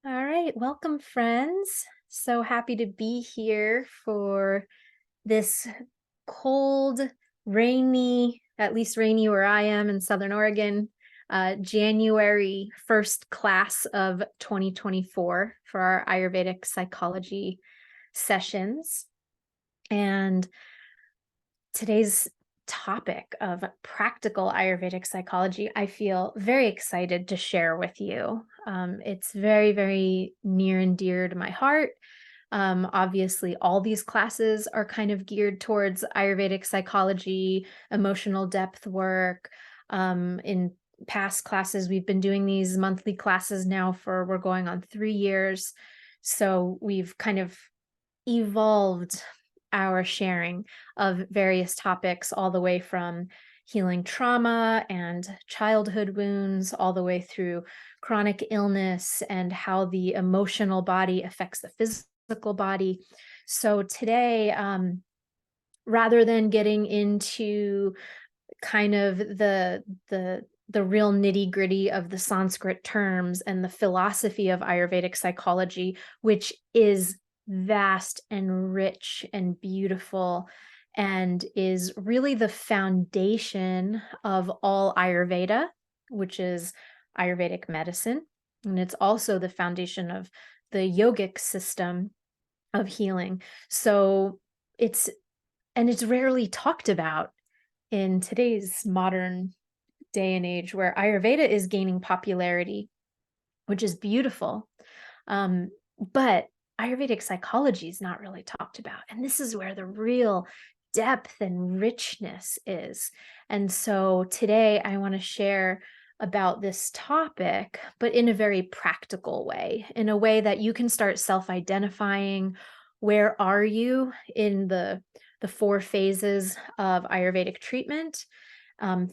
All right, welcome, friends. So happy to be here for this cold, rainy, at least rainy where I am in Southern Oregon, January 1st class of 2024 for our Ayurvedic psychology sessions. And today's topic of practical Ayurvedic psychology, I feel very excited to share with you. It's very, very near and dear to my heart. Obviously, all these classes are kind of geared towards Ayurvedic psychology, emotional depth work. In past classes, we've been doing these monthly classes now we're going on 3 years. So we've kind of evolved our sharing of various topics, all the way from healing trauma and childhood wounds, all the way through chronic illness and how the emotional body affects the physical body. So today, rather than getting into kind of the real nitty gritty of the Sanskrit terms and the philosophy of Ayurvedic psychology, which is vast and rich and beautiful and is really the foundation of all Ayurveda, which is Ayurvedic medicine. And it's also the foundation of the yogic system of healing. So it's it's rarely talked about in today's modern day and age where Ayurveda is gaining popularity, which is beautiful. But Ayurvedic psychology is not really talked about. And this is where the real depth and richness is. And so today I want to share about this topic, but in a very practical way, in a way that you can start self-identifying. Where are you in the four phases of Ayurvedic treatment?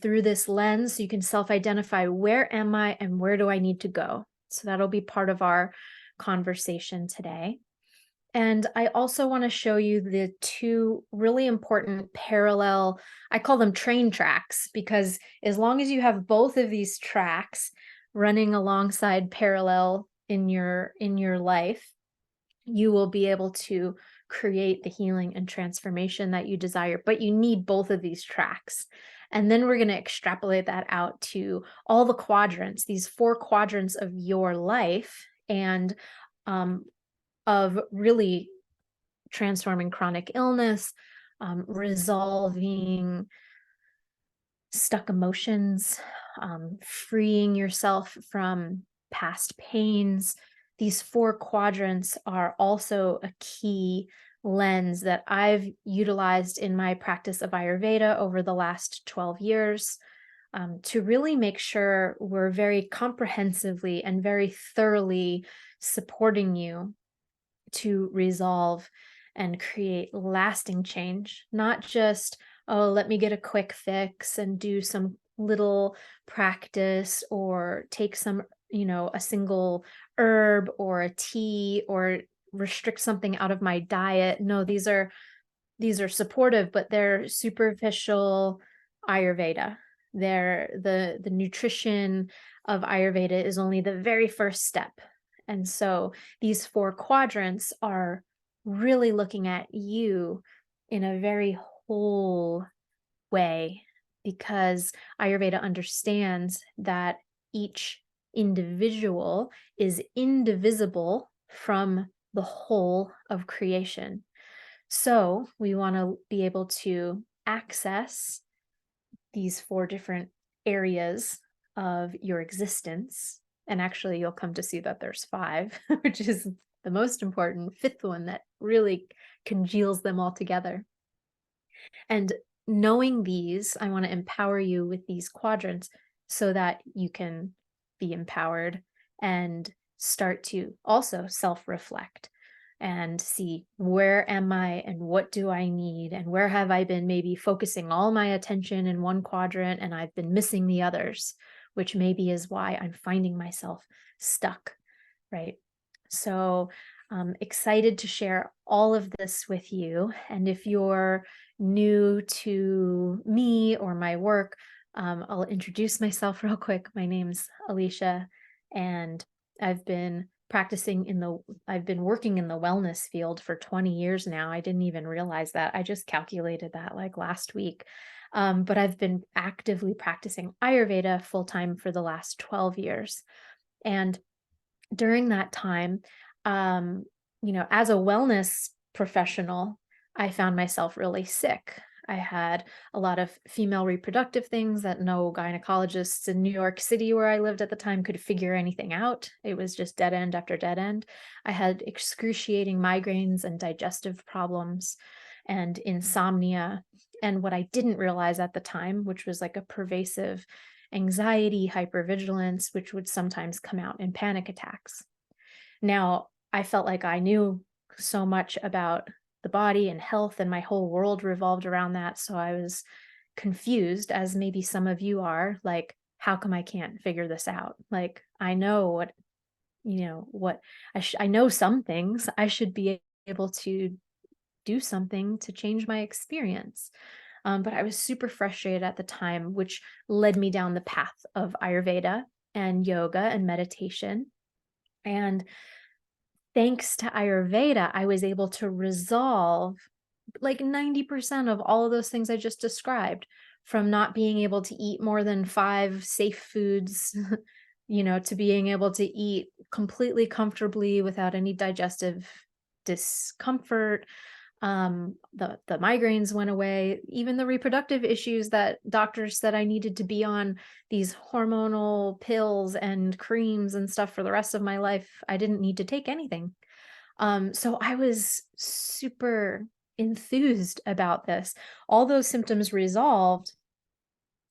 Through this lens, so you can self-identify, where am I and where do I need to go? So that'll be part of our conversation today. And I also want to show you the two really important parallel, I call them train tracks, because as long as you have both of these tracks running alongside parallel in your life, you will be able to create the healing and transformation that you desire. But you need both of these tracks. And then we're going to extrapolate that out to all the quadrants, these four quadrants of your life, and of really transforming chronic illness, resolving stuck emotions, freeing yourself from past pains. These four quadrants are also a key lens that I've utilized in my practice of Ayurveda over the last 12 years, to really make sure we're very comprehensively and very thoroughly supporting you to resolve and create lasting change, not just, oh, let me get a quick fix and do some little practice or take some, a single herb or a tea or restrict something out of my diet. No, these are supportive, but they're superficial Ayurveda. The nutrition of Ayurveda is only the very first step. And so these four quadrants are really looking at you in a very whole way, because Ayurveda understands that each individual is indivisible from the whole of creation. So we want to be able to access these four different areas of your existence. And actually, you'll come to see that there's five, which is the most important, fifth one that really congeals them all together. And knowing these, I want to empower you with these quadrants so that you can be empowered and start to also self-reflect and see, where am I and what do I need, and where have I been maybe focusing all my attention in one quadrant and I've been missing the others, which maybe is why I'm finding myself stuck, right? So I'm excited to share all of this with you. And if you're new to me or my work, I'll introduce myself real quick. My name's Alicia, and I've been I've been working in the wellness field for 20 years now. I didn't even realize that. I just calculated that like last week. But I've been actively practicing Ayurveda full time for the last 12 years. And during that time, as a wellness professional, I found myself really sick. I had a lot of female reproductive things that no gynecologists in New York City, where I lived at the time, could figure anything out. It was just dead end after dead end. I had excruciating migraines and digestive problems and insomnia. And what I didn't realize at the time, which was like a pervasive anxiety, hypervigilance, which would sometimes come out in panic attacks. Now, I felt like I knew so much about the body and health, and my whole world revolved around that. So I was confused, as maybe some of you are, like, how come I can't figure this out? Like, I know I know some things. I should be able to do something to change my experience. But I was super frustrated at the time, which led me down the path of Ayurveda and yoga and meditation. And thanks to Ayurveda, I was able to resolve like 90% of all of those things I just described, from not being able to eat more than 5 safe foods, to being able to eat completely comfortably without any digestive discomfort. The migraines went away. Even the reproductive issues that doctors said I needed to be on these hormonal pills and creams and stuff for the rest of my life, I didn't need to take anything. So I was super enthused about this. All those symptoms resolved,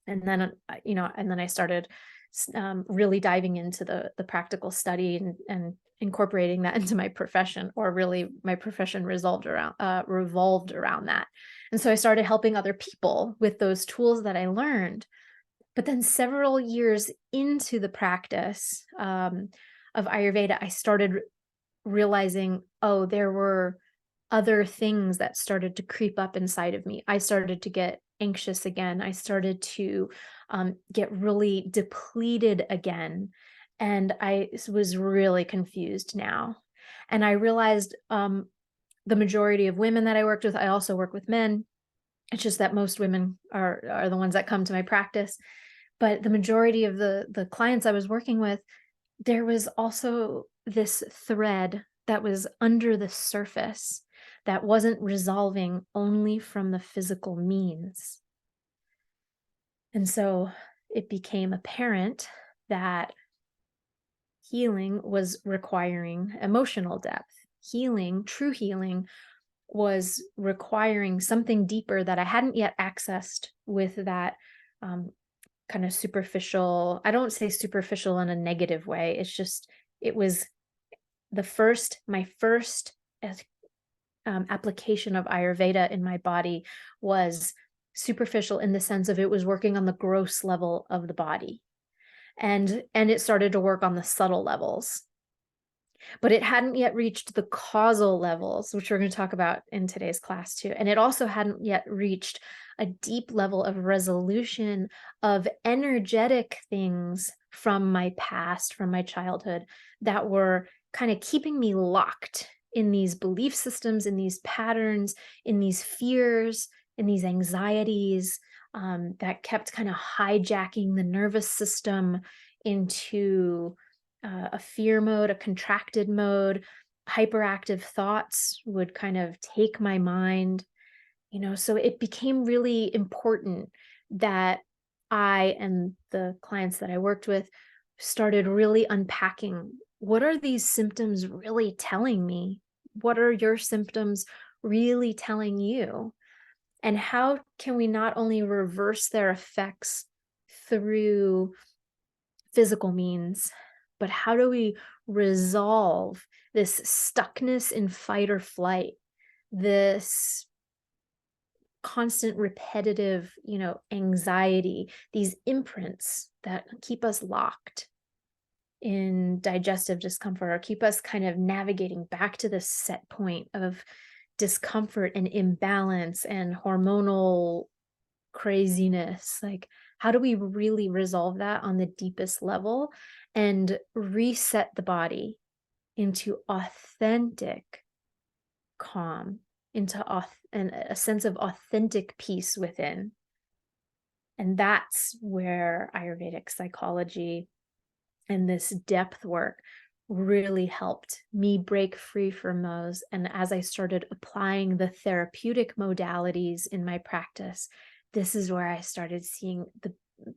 and then I started really diving into the practical study and incorporating that into my profession, or really my profession revolved around that. And so I started helping other people with those tools that I learned. But then several years into the practice of Ayurveda, I started realizing, oh, there were other things that started to creep up inside of me. I started to get anxious again. I started to get really depleted again. And I was really confused now. And I realized the majority of women that I worked with, I also work with men. It's just that most women are the ones that come to my practice. But the majority of the clients I was working with, there was also this thread that was under the surface that wasn't resolving only from the physical means. And so it became apparent that healing was requiring emotional depth. True healing, was requiring something deeper that I hadn't yet accessed with that kind of superficial. I don't say superficial in a negative way. It's just, it was my first application of Ayurveda in my body was superficial, in the sense of it was working on the gross level of the body. And it started to work on the subtle levels. But it hadn't yet reached the causal levels, which we're going to talk about in today's class too. And it also hadn't yet reached a deep level of resolution of energetic things from my past, from my childhood, that were kind of keeping me locked in these belief systems, in these patterns, in these fears, in these anxieties, that kept kind of hijacking the nervous system into a fear mode, a contracted mode. Hyperactive thoughts would kind of take my mind, so it became really important that I and the clients that I worked with started really unpacking, what are these symptoms really telling me? What are your symptoms really telling you? And how can we not only reverse their effects through physical means, but how do we resolve this stuckness in fight or flight, this constant repetitive, anxiety, these imprints that keep us locked in digestive discomfort, or keep us kind of navigating back to this set point of discomfort and imbalance and hormonal craziness? Like, how do we really resolve that on the deepest level and reset the body into authentic calm, into a sense of authentic peace within. And that's where Ayurvedic psychology and this depth work really helped me break free from those. And as I started applying the therapeutic modalities in my practice, this is where I started seeing the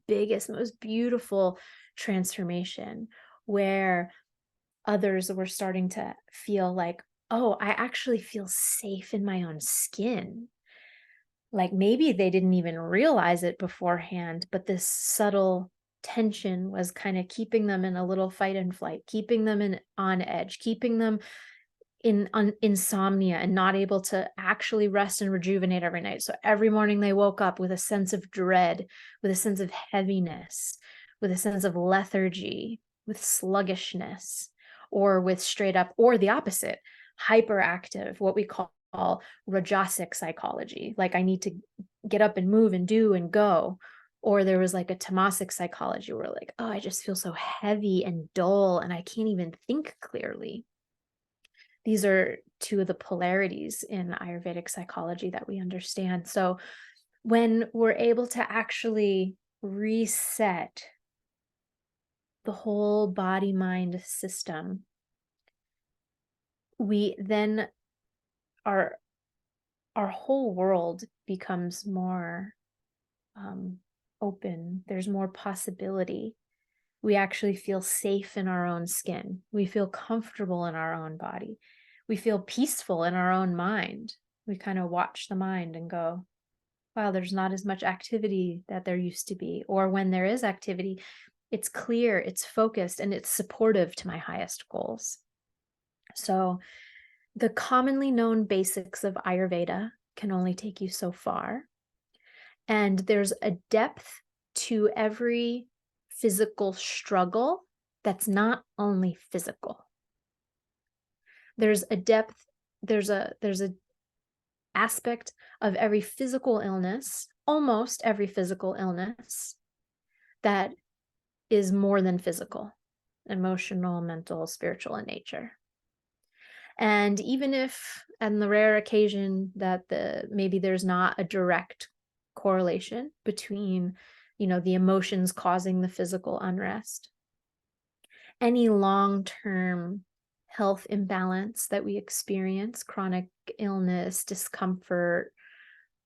biggest, most beautiful transformation, where others were starting to feel like, oh, I actually feel safe in my own skin. Like maybe they didn't even realize it beforehand, but this subtle tension was kind of keeping them in a little fight and flight, keeping them on edge, keeping them in insomnia and not able to actually rest and rejuvenate every night. So every morning they woke up with a sense of dread, with a sense of heaviness, with a sense of lethargy, with sluggishness, or with straight up, or the opposite, hyperactive, what we call rajasic psychology. Like I need to get up and move and do and go. Or there was like a tamasic psychology where like, oh, I just feel so heavy and dull and I can't even think clearly. These are two of the polarities in Ayurvedic psychology that we understand. So when we're able to actually reset the whole body-mind system, we then our whole world becomes more open. There's more possibility. We actually feel safe in our own skin. We feel comfortable in our own body. We feel peaceful in our own mind. We kind of watch the mind and go, wow, there's not as much activity that there used to be. Or when there is activity, it's clear, it's focused, and it's supportive to my highest goals. So the commonly known basics of Ayurveda can only take you so far. And there's a depth to every physical struggle that's not only physical. There's a depth, there's a aspect of every physical illness, almost every physical illness, that is more than physical, emotional, mental, spiritual in nature. And even if, on the rare occasion that maybe there's not a direct correlation between, the emotions causing the physical unrest, any long-term health imbalance that we experience, chronic illness, discomfort,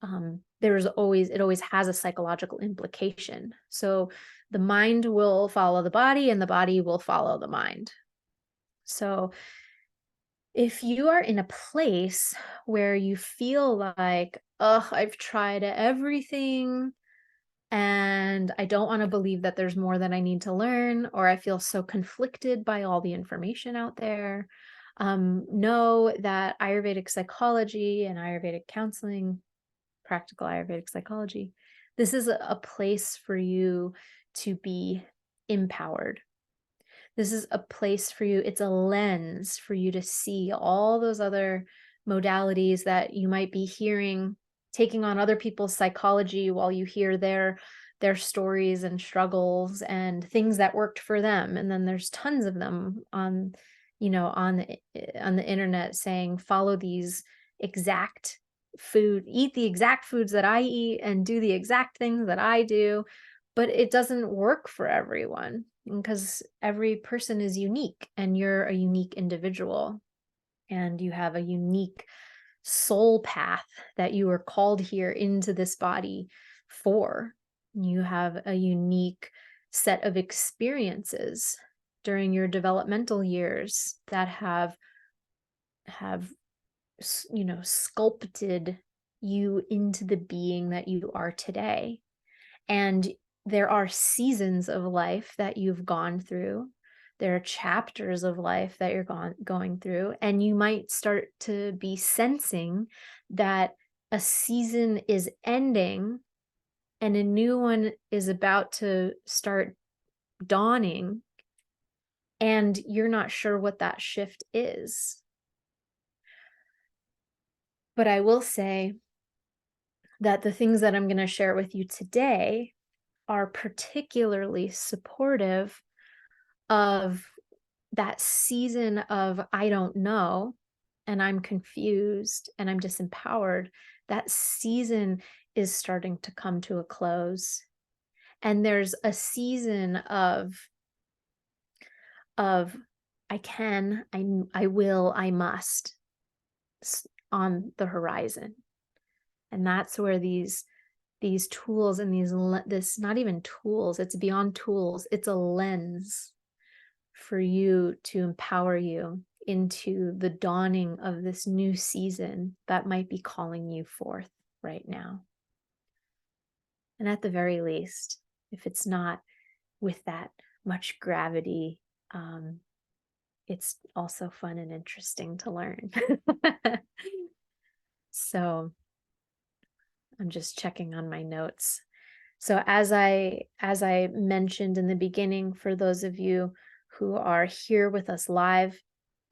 it always has a psychological implication. So the mind will follow the body and the body will follow the mind. So if you are in a place where you feel like, oh, I've tried everything and I don't want to believe that there's more that I need to learn, or I feel so conflicted by all the information out there, know that Ayurvedic psychology and Ayurvedic counseling, practical Ayurvedic psychology, this is a place for you to be empowered. This is a place for you. It's a lens for you to see all those other modalities that you might be hearing, taking on other people's psychology while you hear their stories and struggles and things that worked for them. And then there's tons of them on the internet saying, follow these exact eat the exact foods that I eat and do the exact things that I do. But it doesn't work for everyone, because every person is unique and you're a unique individual and you have a unique soul path that you are called here into this body for. You have a unique set of experiences during your developmental years that have sculpted you into the being that you are today. And there are seasons of life that you've gone through. There are chapters of life that you're going through, and you might start to be sensing that a season is ending and a new one is about to start dawning, and you're not sure what that shift is. But I will say that the things that I'm going to share with you today are particularly supportive of that season of I don't know, and I'm confused and I'm disempowered, that season is starting to come to a close. And there's a season of I can, I will, I must on the horizon. And that's where these tools and this, not even tools, it's beyond tools, it's a lens for you to empower you into the dawning of this new season that might be calling you forth right now. And at the very least, if it's not with that much gravity, it's also fun and interesting to learn. So I'm just checking on my notes. So as I mentioned in the beginning, for those of you who are here with us live,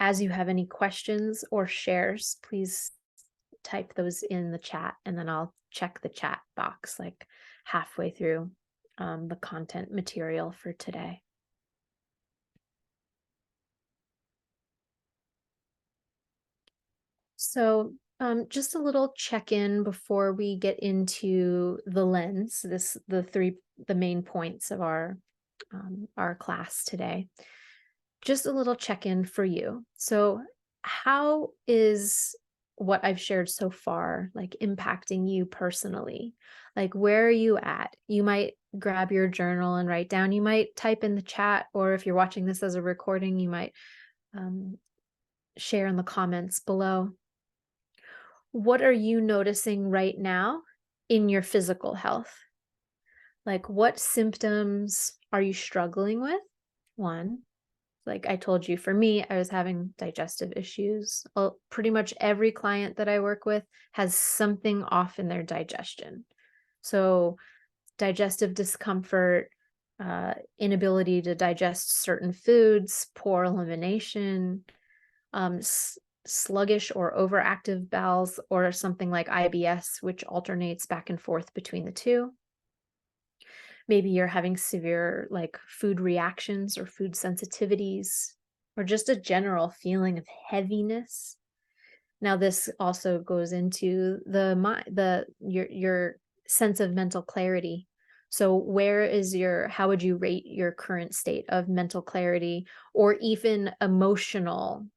as you have any questions or shares, please type those in the chat, and then I'll check the chat box like halfway through the content material for today. So just a little check-in before we get into the lens, the main points of our class today. Just a little check-in for you. So how is what I've shared so far like impacting you personally? Like, where are you at? You might grab your journal and write down. You might type in the chat, or if you're watching this as a recording, you might share in the comments below. What are you noticing right now in your physical health? Like, what symptoms are you struggling with? One, like I told you, for me, I was having digestive issues. Well, pretty much every client that I work with has something off in their digestion. So digestive discomfort, inability to digest certain foods, poor elimination, sluggish or overactive bowels, or something like IBS, which alternates back and forth between the two. Maybe you're having severe like food reactions or food sensitivities, or just a general feeling of heaviness. Now, this also goes into your sense of mental clarity. So how would you rate your current state of mental clarity or even emotional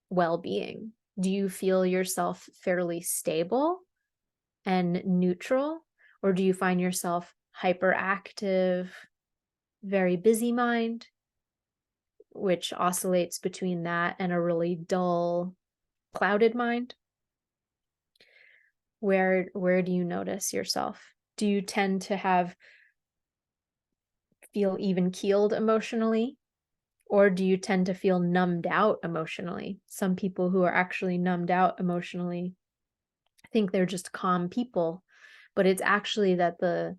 well-being? Do you feel yourself fairly stable and neutral, or do you find yourself hyperactive, very busy mind, which oscillates between that and a really dull, clouded mind? Where do you notice yourself? Do you tend to feel even keeled emotionally? Or do you tend to feel numbed out emotionally? Some people who are actually numbed out emotionally think they're just calm people, but it's actually that the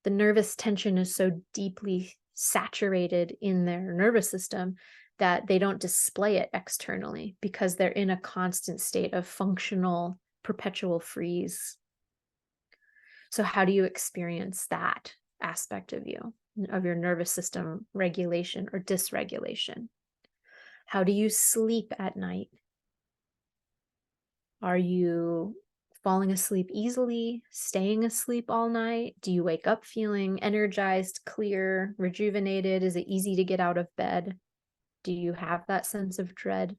nervous tension is so deeply saturated in their nervous system that they don't display it externally because they're in a constant state of functional perpetual freeze. So how do you experience that aspect of your nervous system regulation or dysregulation? How do you sleep at night? Are you falling asleep easily, staying asleep all night? Do you wake up feeling energized, clear, rejuvenated? Is it easy to get out of bed? Do you have that sense of dread?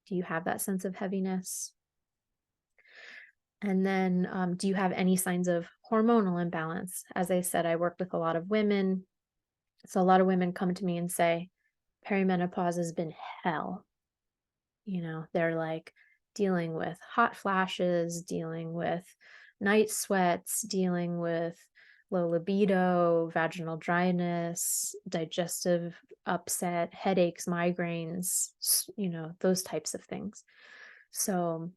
Do you have that sense of heaviness? And then do you have any signs of hormonal imbalance? As I said, I work with a lot of women. So a lot of women come to me and say, perimenopause has been hell. They're like dealing with hot flashes, dealing with night sweats, dealing with low libido, vaginal dryness, digestive upset, headaches, migraines, those types of things. So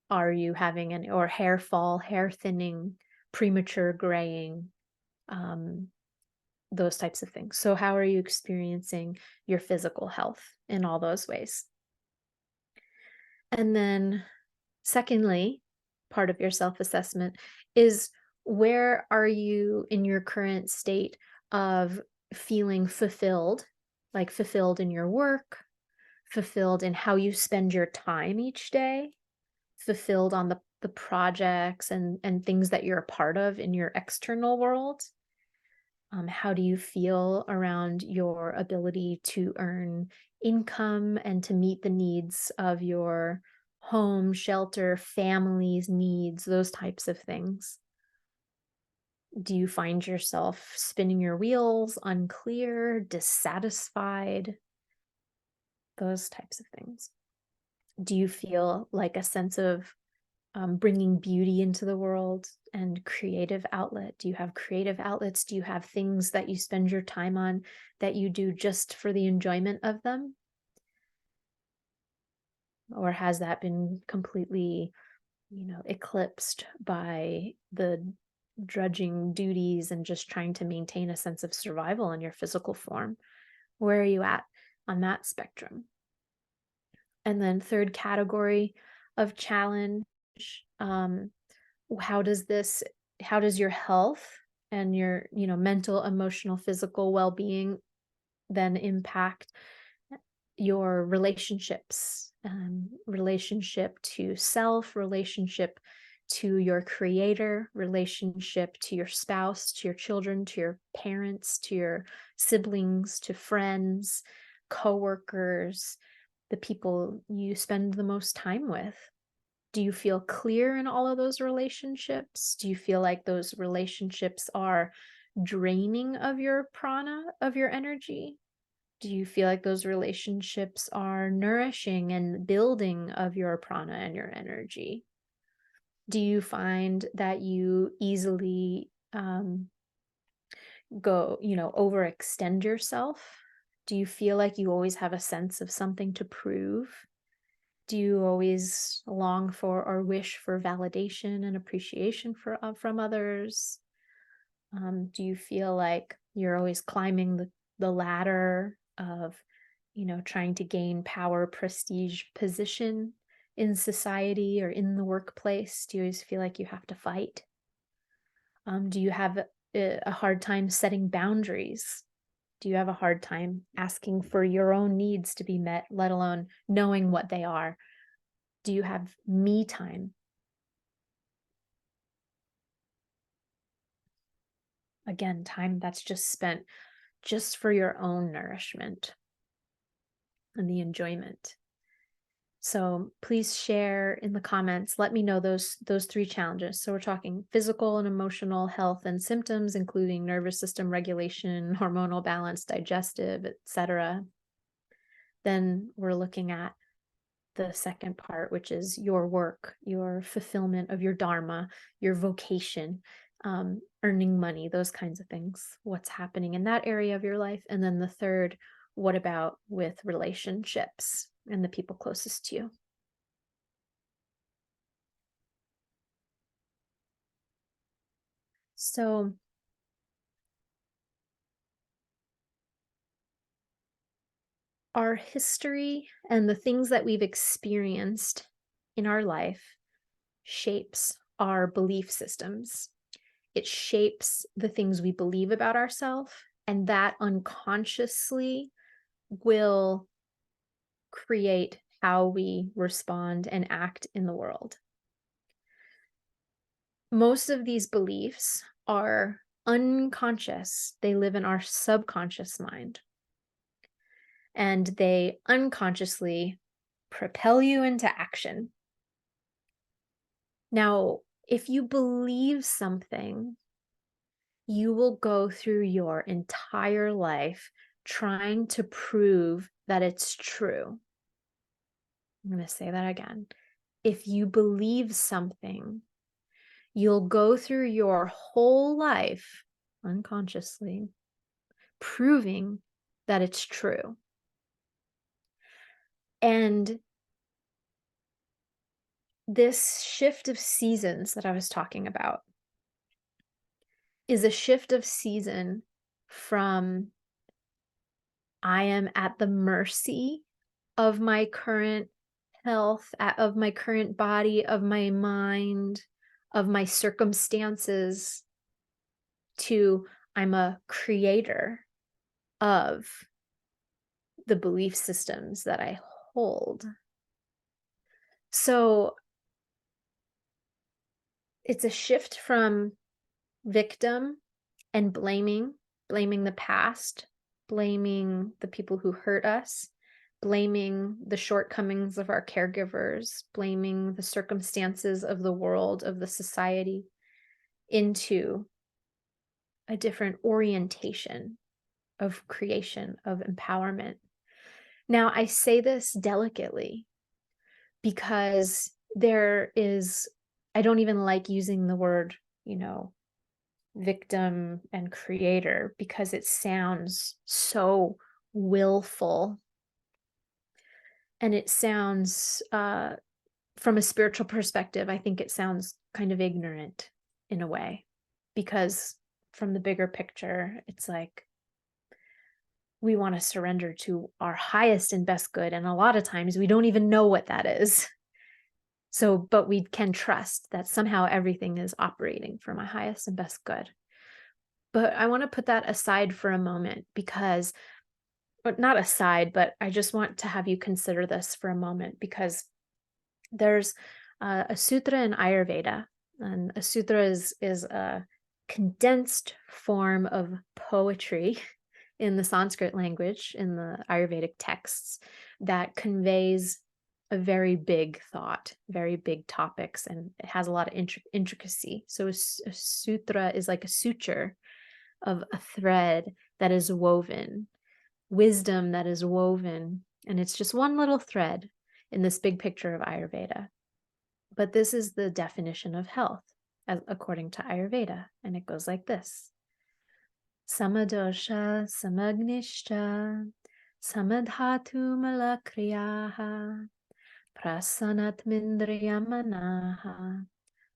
are you having or hair fall, hair thinning, premature graying, those types of things? So how are you experiencing your physical health in all those ways? And then secondly, part of your self-assessment is, where are you in your current state of feeling fulfilled like fulfilled in your work, fulfilled in how you spend your time each day, fulfilled on the projects and things that you're a part of in your external world? How do you feel around your ability to earn income and to meet the needs of your home, shelter, family's needs, those types of things? Do you find yourself spinning your wheels, unclear, dissatisfied? Those types of things. Do you feel like a sense of bringing beauty into the world and creative outlet? Do you have creative outlets? Do you have things that you spend your time on that you do just for the enjoyment of them? Or has that been completely, eclipsed by the drudging duties and just trying to maintain a sense of survival in your physical form? Where are you at on that spectrum? And then third category of challenge, um, how does your health and your, mental, emotional, physical well-being then impact your relationships, relationship to self, relationship to your creator, relationship to your spouse, to your children, to your parents, to your siblings, to friends, coworkers, the people you spend the most time with? Do you feel clear in all of those relationships? Do you feel like those relationships are draining of your prana, of your energy? Do you feel like those relationships are nourishing and building of your prana and your energy? Do you find that you easily overextend yourself? Do you feel like you always have a sense of something to prove? Do you always long for or wish for validation and appreciation from others? Do you feel like you're always climbing the ladder of, trying to gain power, prestige, position in society or in the workplace? Do you always feel like you have to fight? Do you have a hard time setting boundaries? Do you have a hard time asking for your own needs to be met, let alone knowing what they are? Do you have me time? Again, time that's just spent just for your own nourishment and the enjoyment. So please share in the comments. Let me know those three challenges. So we're talking physical and emotional health and symptoms, including nervous system regulation, hormonal balance, digestive, etc. Then we're looking at the second part, which is your work, your fulfillment of your dharma, your vocation, earning money, those kinds of things. What's happening in that area of your life? And then the third, what about with relationships and the people closest to you? So our history and the things that we've experienced in our life shapes our belief systems. It shapes the things we believe about ourselves, and that unconsciously will create how we respond and act in the world. Most of these beliefs are unconscious. They live in our subconscious mind, and they unconsciously propel you into action. Now, if you believe something, you will go through your entire life trying to prove that it's true. I'm going to say that again. If you believe something, you'll go through your whole life unconsciously proving that it's true. And this shift of seasons that I was talking about is a shift of season from I am at the mercy of my current health, of my current body, of my mind, of my circumstances, to I'm a creator of the belief systems that I hold. So it's a shift from victim and blaming the past, blaming the people who hurt us, blaming the shortcomings of our caregivers, blaming the circumstances of the world, of the society, into a different orientation of creation, of empowerment. Now, I say this delicately because I don't even like using the word, victim and creator, because it sounds so willful. And it sounds, from a spiritual perspective, I think it sounds kind of ignorant in a way, because from the bigger picture, it's like we want to surrender to our highest and best good. And a lot of times we don't even know what that is. So, but we can trust that somehow everything is operating for my highest and best good. But I want to put that aside for a moment because, not aside, but I just want to have you consider this for a moment, because there's a sutra in Ayurveda, and a sutra is a condensed form of poetry in the Sanskrit language, in the Ayurvedic texts, that conveys a very big thought, very big topics, and it has a lot of intricacy. So a sutra is like a suture of a thread that is woven, wisdom that is woven, and it's just one little thread in this big picture of Ayurveda. But this is the definition of health, according to Ayurveda, and it goes like this: Samadosha, Samagnishta, Samadhatu Malakriyaha, Prasanatmindriyamanaha,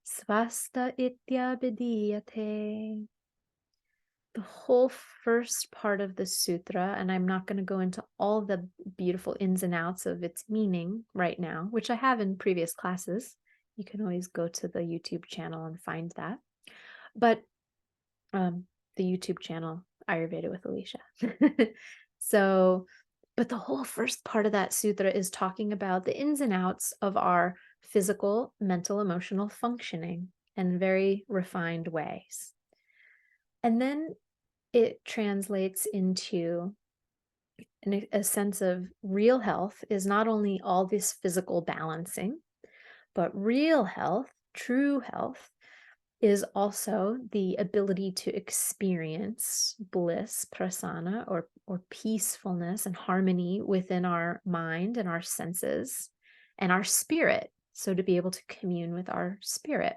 Swasta Ityabhidiyate. The whole first part of the sutra, and I'm not going to go into all the beautiful ins and outs of its meaning right now, which I have in previous classes. You can always go to the YouTube channel and find that. But the YouTube channel, Ayurveda with Alicia. But the whole first part of that sutra is talking about the ins and outs of our physical, mental, emotional functioning in very refined ways. And then it translates into a sense of real health is not only all this physical balancing, but real health, true health, is also the ability to experience bliss, prasana, or peacefulness and harmony within our mind and our senses and our spirit. So to be able to commune with our spirit.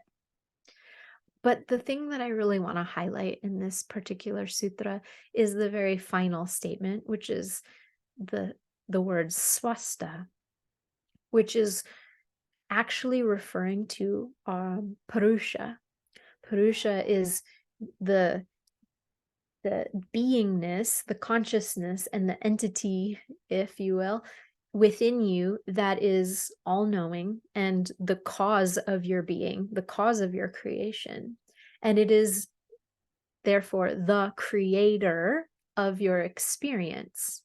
But the thing that I really want to highlight in this particular sutra is the very final statement, which is the word swasta, which is actually referring to Purusha. Purusha is the beingness, the consciousness, and the entity, if you will, within you that is all-knowing and the cause of your being, the cause of your creation. And it is therefore the creator of your experience.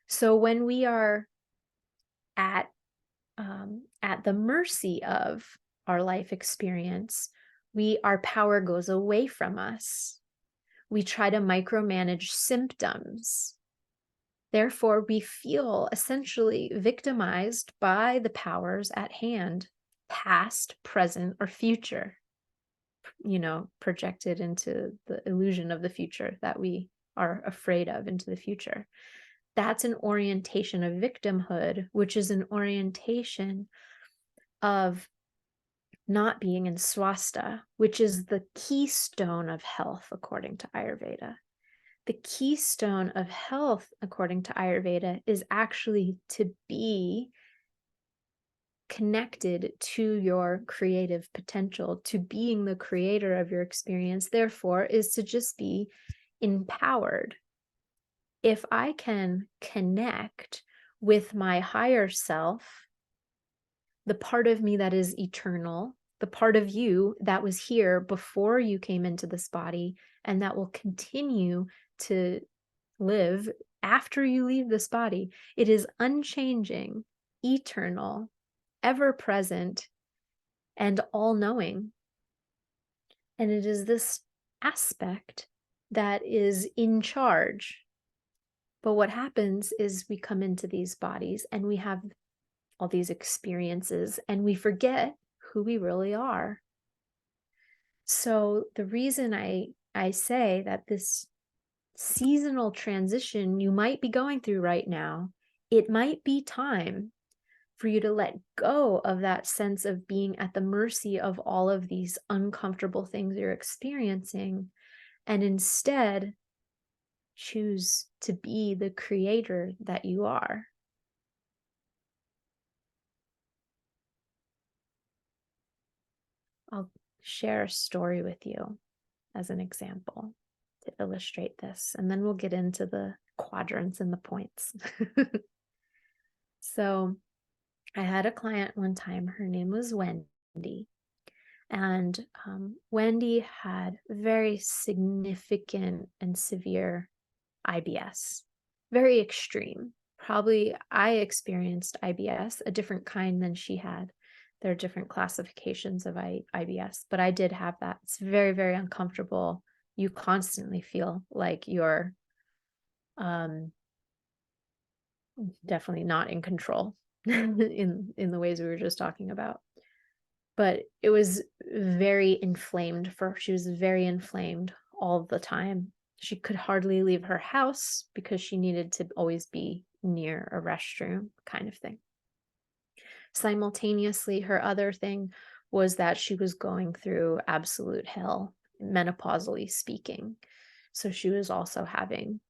So when we are at the mercy of our life experience, our power goes away from us. We try to micromanage symptoms. Therefore, we feel essentially victimized by the powers at hand, past, present, or future, projected into the illusion of the future that we are afraid of into the future. That's an orientation of victimhood, which is an orientation of not being in swasta, which is the keystone of health, according to Ayurveda. The keystone of health, according to Ayurveda, is actually to be connected to your creative potential, to being the creator of your experience, therefore, is to just be empowered. If I can connect with my higher self, the part of me that is eternal, the part of you that was here before you came into this body and that will continue to live after you leave this body. It is unchanging, eternal, ever present, and all-knowing. And it is this aspect that is in charge. But what happens is we come into these bodies and we have all these experiences and we forget who we really are. So the reason I say that this seasonal transition you might be going through right now, it might be time for you to let go of that sense of being at the mercy of all of these uncomfortable things you're experiencing, and instead choose to be the creator that you are. I'll share a story with you as an example to illustrate this, and then we'll get into the quadrants and the points. So I had a client one time, her name was Wendy, and Wendy had very significant and severe IBS, very extreme. Probably I experienced IBS, a different kind than she had. There are different classifications of IBS, but I did have that. It's very, very uncomfortable. You constantly feel like you're definitely not in control in the ways we were just talking about. But it was very inflamed she was very inflamed all the time. She could hardly leave her house because she needed to always be near a restroom, kind of thing. Simultaneously, her other thing was that she was going through absolute hell, menopausally speaking. So she was also having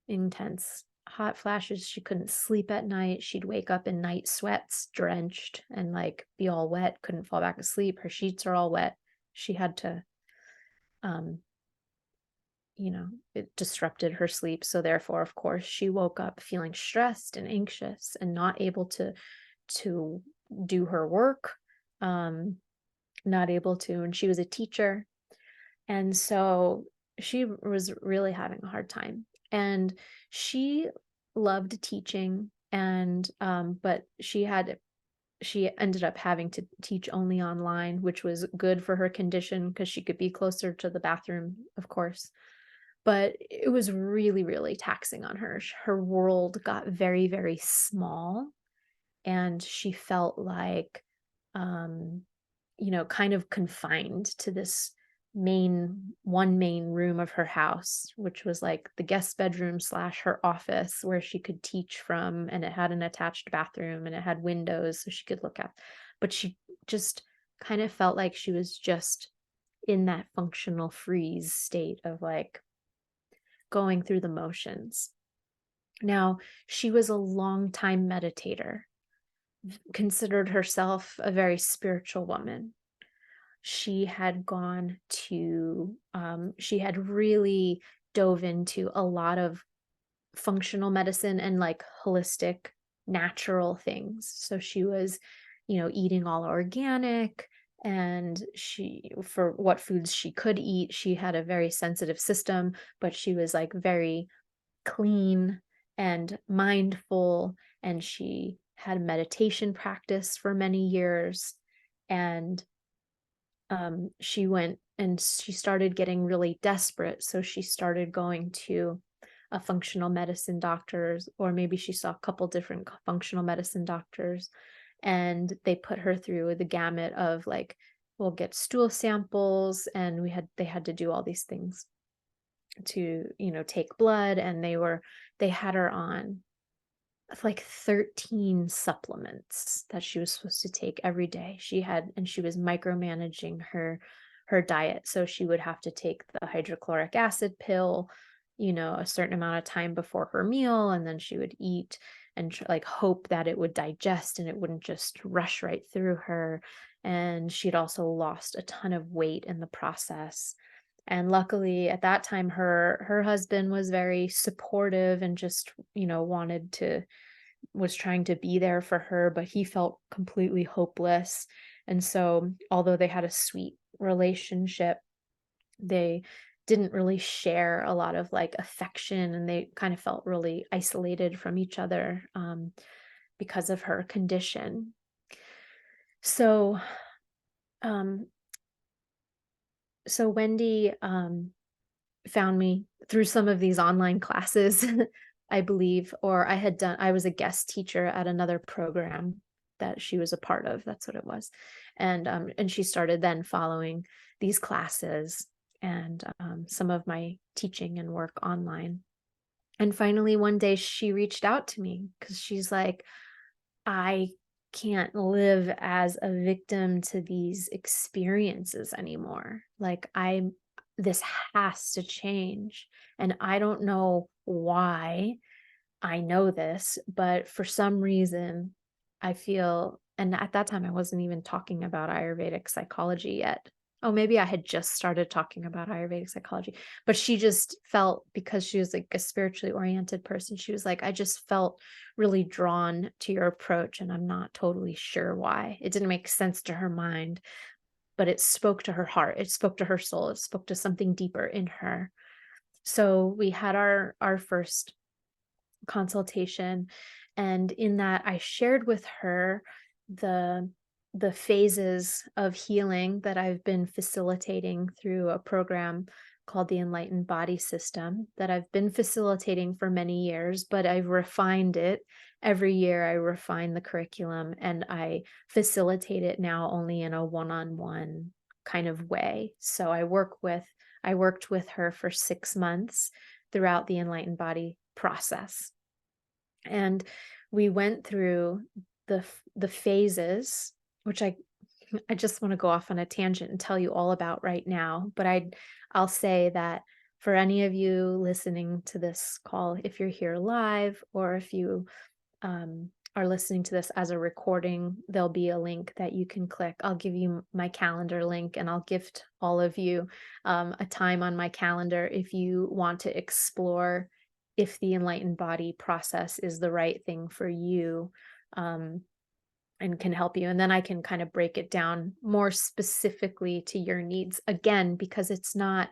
intense hot flashes. She couldn't sleep at night. She'd wake up in night sweats, drenched, and like be all wet, couldn't fall back asleep. Her sheets are all wet. She had to, it disrupted her sleep. So therefore, of course, she woke up feeling stressed and anxious and not able to do her work, not able to, and she was a teacher. And so she was really having a hard time. And she loved teaching, and but she ended up having to teach only online, which was good for her condition because she could be closer to the bathroom, of course. But it was really, really taxing on her. Her world got very, very small, and she felt like, kind of confined to this one main room of her house, which was like the guest bedroom / her office where she could teach from, and it had an attached bathroom and it had windows so she could look out. But she just kind of felt like she was just in that functional freeze state of like going through the motions. Now, she was a long-time meditator, considered herself a very spiritual woman. She had gone to, she had really dove into a lot of functional medicine and like holistic, natural things. So she was, eating all organic, and for what foods she could eat, she had a very sensitive system, but she was like very clean and mindful, and she had meditation practice for many years. And she went and she started getting really desperate. So she started going to a functional medicine doctors, or maybe she saw a couple different functional medicine doctors, and they put her through the gamut of like, we'll get stool samples, and they had to do all these things to, take blood, and they had her on like 13 supplements that she was supposed to take every day. She was micromanaging her diet. So she would have to take the hydrochloric acid pill, a certain amount of time before her meal, and then she would eat and like hope that it would digest and it wouldn't just rush right through her. And she'd also lost a ton of weight in the process. And luckily at that time, her husband was very supportive and just, was trying to be there for her, but he felt completely hopeless. And so although they had a sweet relationship, they didn't really share a lot of like affection, and they kind of felt really isolated from each other because of her condition. So, um, so Wendy found me through some of these online classes, I believe, or I was a guest teacher at another program that she was a part of. That's what it was. And she started then following these classes and some of my teaching and work online. And finally, one day she reached out to me because she's like, I can't live as a victim to these experiences anymore. Like, this has to change. And I don't know why I know this, but for some reason, I feel, and at that time, I wasn't even talking about Ayurvedic psychology yet. Oh, maybe I had just started talking about Ayurvedic psychology, but she just felt, because she was like a spiritually oriented person, she was like, I just felt really drawn to your approach, and I'm not totally sure why. It didn't make sense to her mind, but it spoke to her heart. It spoke to her soul. It spoke to something deeper in her. So we had our first consultation, and in that I shared with her the phases of healing that I've been facilitating through a program called the Enlightened Body System that I've been facilitating for many years, but I've refined it. Every year I refine the curriculum and I facilitate it now only in a one-on-one kind of way. So I worked with her for 6 months throughout the Enlightened Body process. And we went through the phases, which I just want to go off on a tangent and tell you all about right now. But I'll say that for any of you listening to this call, if you're here live or if you are listening to this as a recording, there'll be a link that you can click. I'll give you my calendar link, and I'll gift all of you a time on my calendar if you want to explore if the enlightened body process is the right thing for you, and can help you. And then I can kind of break it down more specifically to your needs, again, because it's not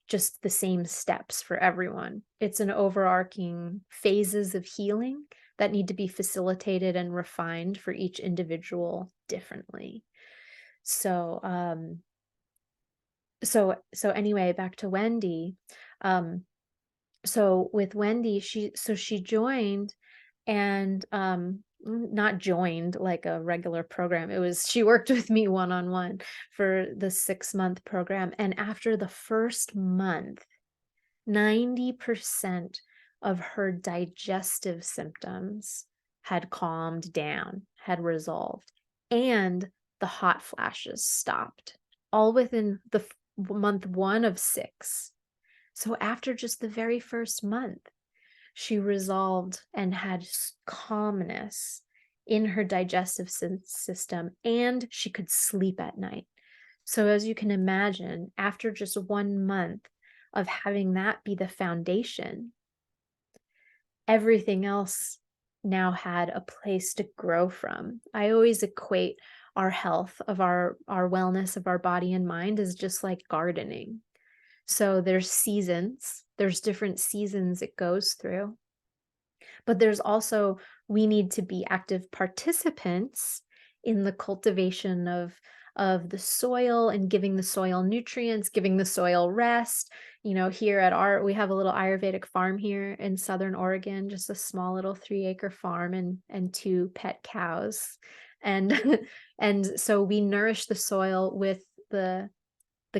just the same steps for everyone. It's an overarching phases of healing that need to be facilitated and refined for each individual differently. So, so anyway, back to Wendy. So with Wendy, she joined, and not joined like a regular program. It was, she worked with me one-on-one for the 6-month program. And after the first month, 90% of her digestive symptoms had calmed down, had resolved, and the hot flashes stopped, all within the month 1 of 6. So after just the very first month, she resolved and had calmness in her digestive system, and she could sleep at night. So as you can imagine, after just 1 month of having that be the foundation, everything else now had a place to grow from. I always equate our health of our wellness of our body and mind as just like gardening. So there's seasons, there's different seasons it goes through. But there's also, we need to be active participants in the cultivation of the soil and giving the soil nutrients, giving the soil rest. You know, here at we have a little Ayurvedic farm here in Southern Oregon, just a small little 3-acre farm and 2 pet cows. And and so we nourish the soil with the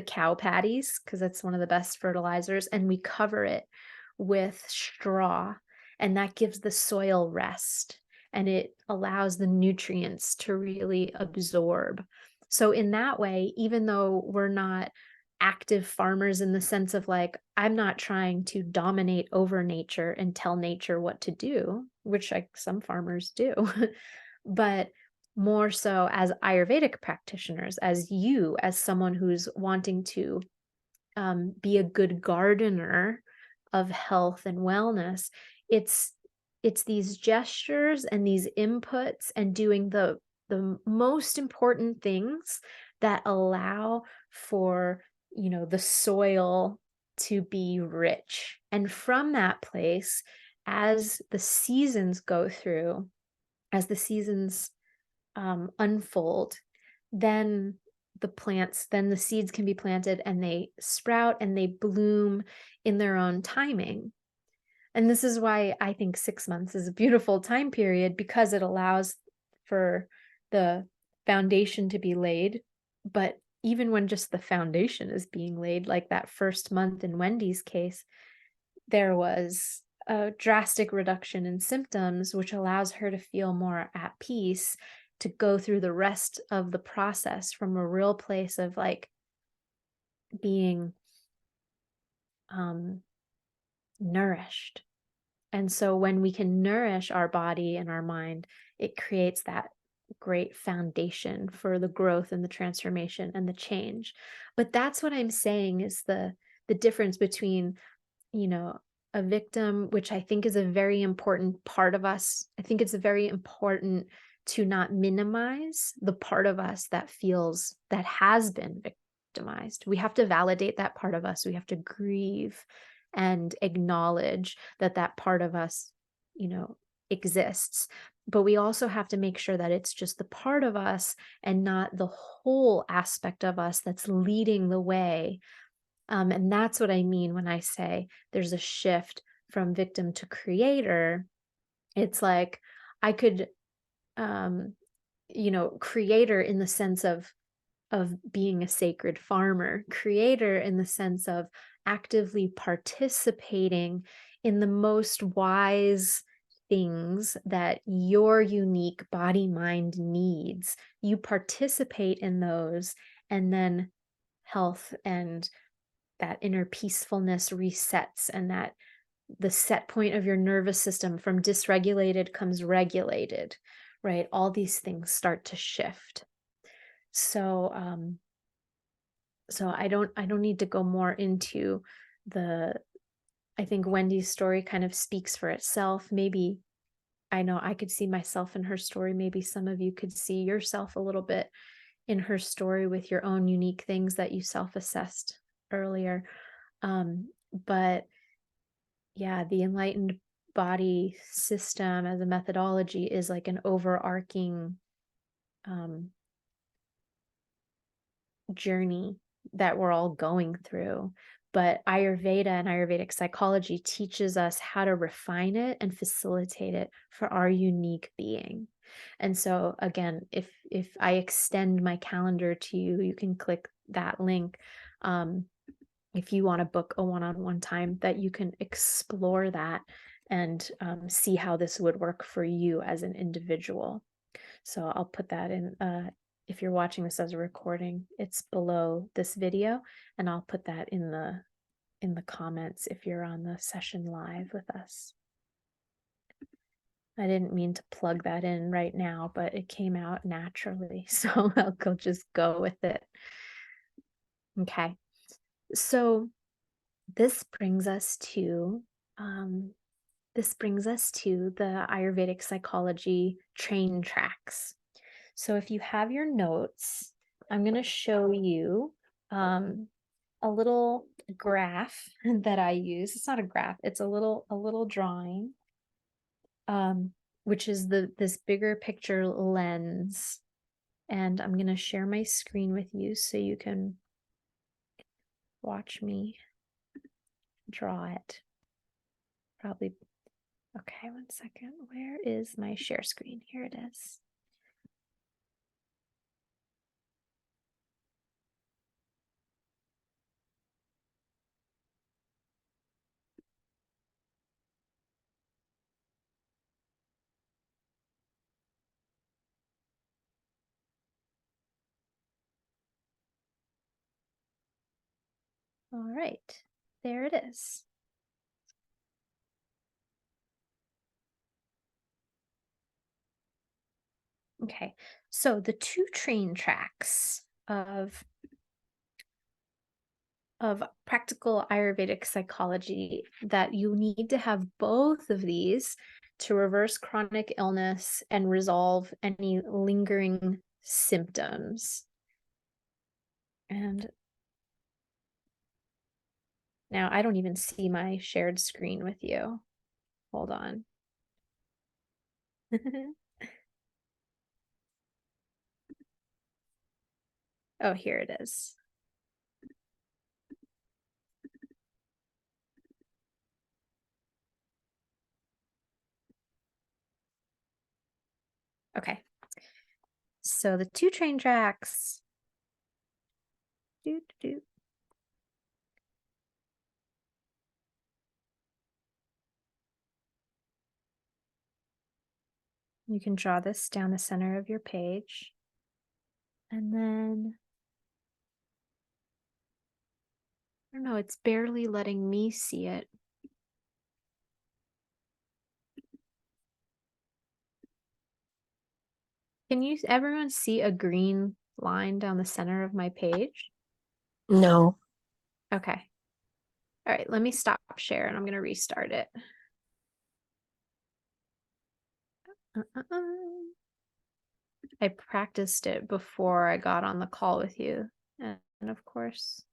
cow patties, because that's one of the best fertilizers, and we cover it with straw, and that gives the soil rest, and it allows the nutrients to really absorb. So in that way, even though we're not active farmers in the sense of like, I'm not trying to dominate over nature and tell nature what to do, which some farmers do, but more so as Ayurvedic practitioners, as someone who's wanting to be a good gardener of health and wellness. It's these gestures and these inputs and doing the most important things that allow for, the soil to be rich. And from that place, as the seasons go through, as the seasons unfold, then the seeds can be planted and they sprout and they bloom in their own timing. And this is why I think 6 months is a beautiful time period, because it allows for the foundation to be laid. But even when just the foundation is being laid, like that first month in Wendy's case, there was a drastic reduction in symptoms, which allows her to feel more at peace to go through the rest of the process from a real place of like being nourished. And so when we can nourish our body and our mind, it creates that great foundation for the growth and the transformation and the change. But that's what I'm saying is the difference between, you know, a victim, which I think is a very important part of us. I think it's very important to not minimize the part of us that has been victimized. We have to validate that part of us. We have to grieve and acknowledge that part of us, exists. But we also have to make sure that it's just the part of us and not the whole aspect of us that's leading the way. And that's what I mean when I say there's a shift from victim to creator. It's like I could, creator in the sense of being a sacred farmer, creator in the sense of actively participating in the most wise things that your unique body mind needs. You participate in those, and then health and that inner peacefulness resets, and that the set point of your nervous system from dysregulated comes regulated, right? All these things start to shift. So I don't need to go more into I think Wendy's story kind of speaks for itself. Maybe I know I could see myself in her story. Maybe some of you could see yourself a little bit in her story with your own unique things that you self-assessed earlier. But yeah, the enlightened body system as a methodology is like an overarching journey that we're all going through. But Ayurveda and Ayurvedic psychology teaches us how to refine it and facilitate it for our unique being. And so again, if I extend my calendar to you, you can click that link. If you want to book a one-on-one time that you can explore that and see how this would work for you as an individual. So I'll put that in, if you're watching this as a recording, it's below this video, and I'll put that in the comments if you're on the session live with us. I didn't mean to plug that in right now, but it came out naturally, so I'll just go with it. Okay, so this brings us to the Ayurvedic psychology train tracks. So if you have your notes, I'm going to show you a little graph that I use. It's not a graph, it's a little drawing, which is this bigger picture lens. And I'm going to share my screen with you so you can watch me draw it. Probably. Okay, one second. Where is my share screen? Here it is. All right, there it is. Okay, so the two train tracks of practical Ayurvedic psychology, that you need to have both of these to reverse chronic illness and resolve any lingering symptoms. And Now, I don't even see my shared screen with you. Hold on. Oh, here it is. Okay. So the 2 train tracks. Doo, doo, doo. You can draw this down the center of your page. And then, I don't know, it's barely letting me see it. Can everyone see a green line down the center of my page? No. Okay. All right, let me stop share and I'm going to restart it. I practiced it before I got on the call with you. And of course.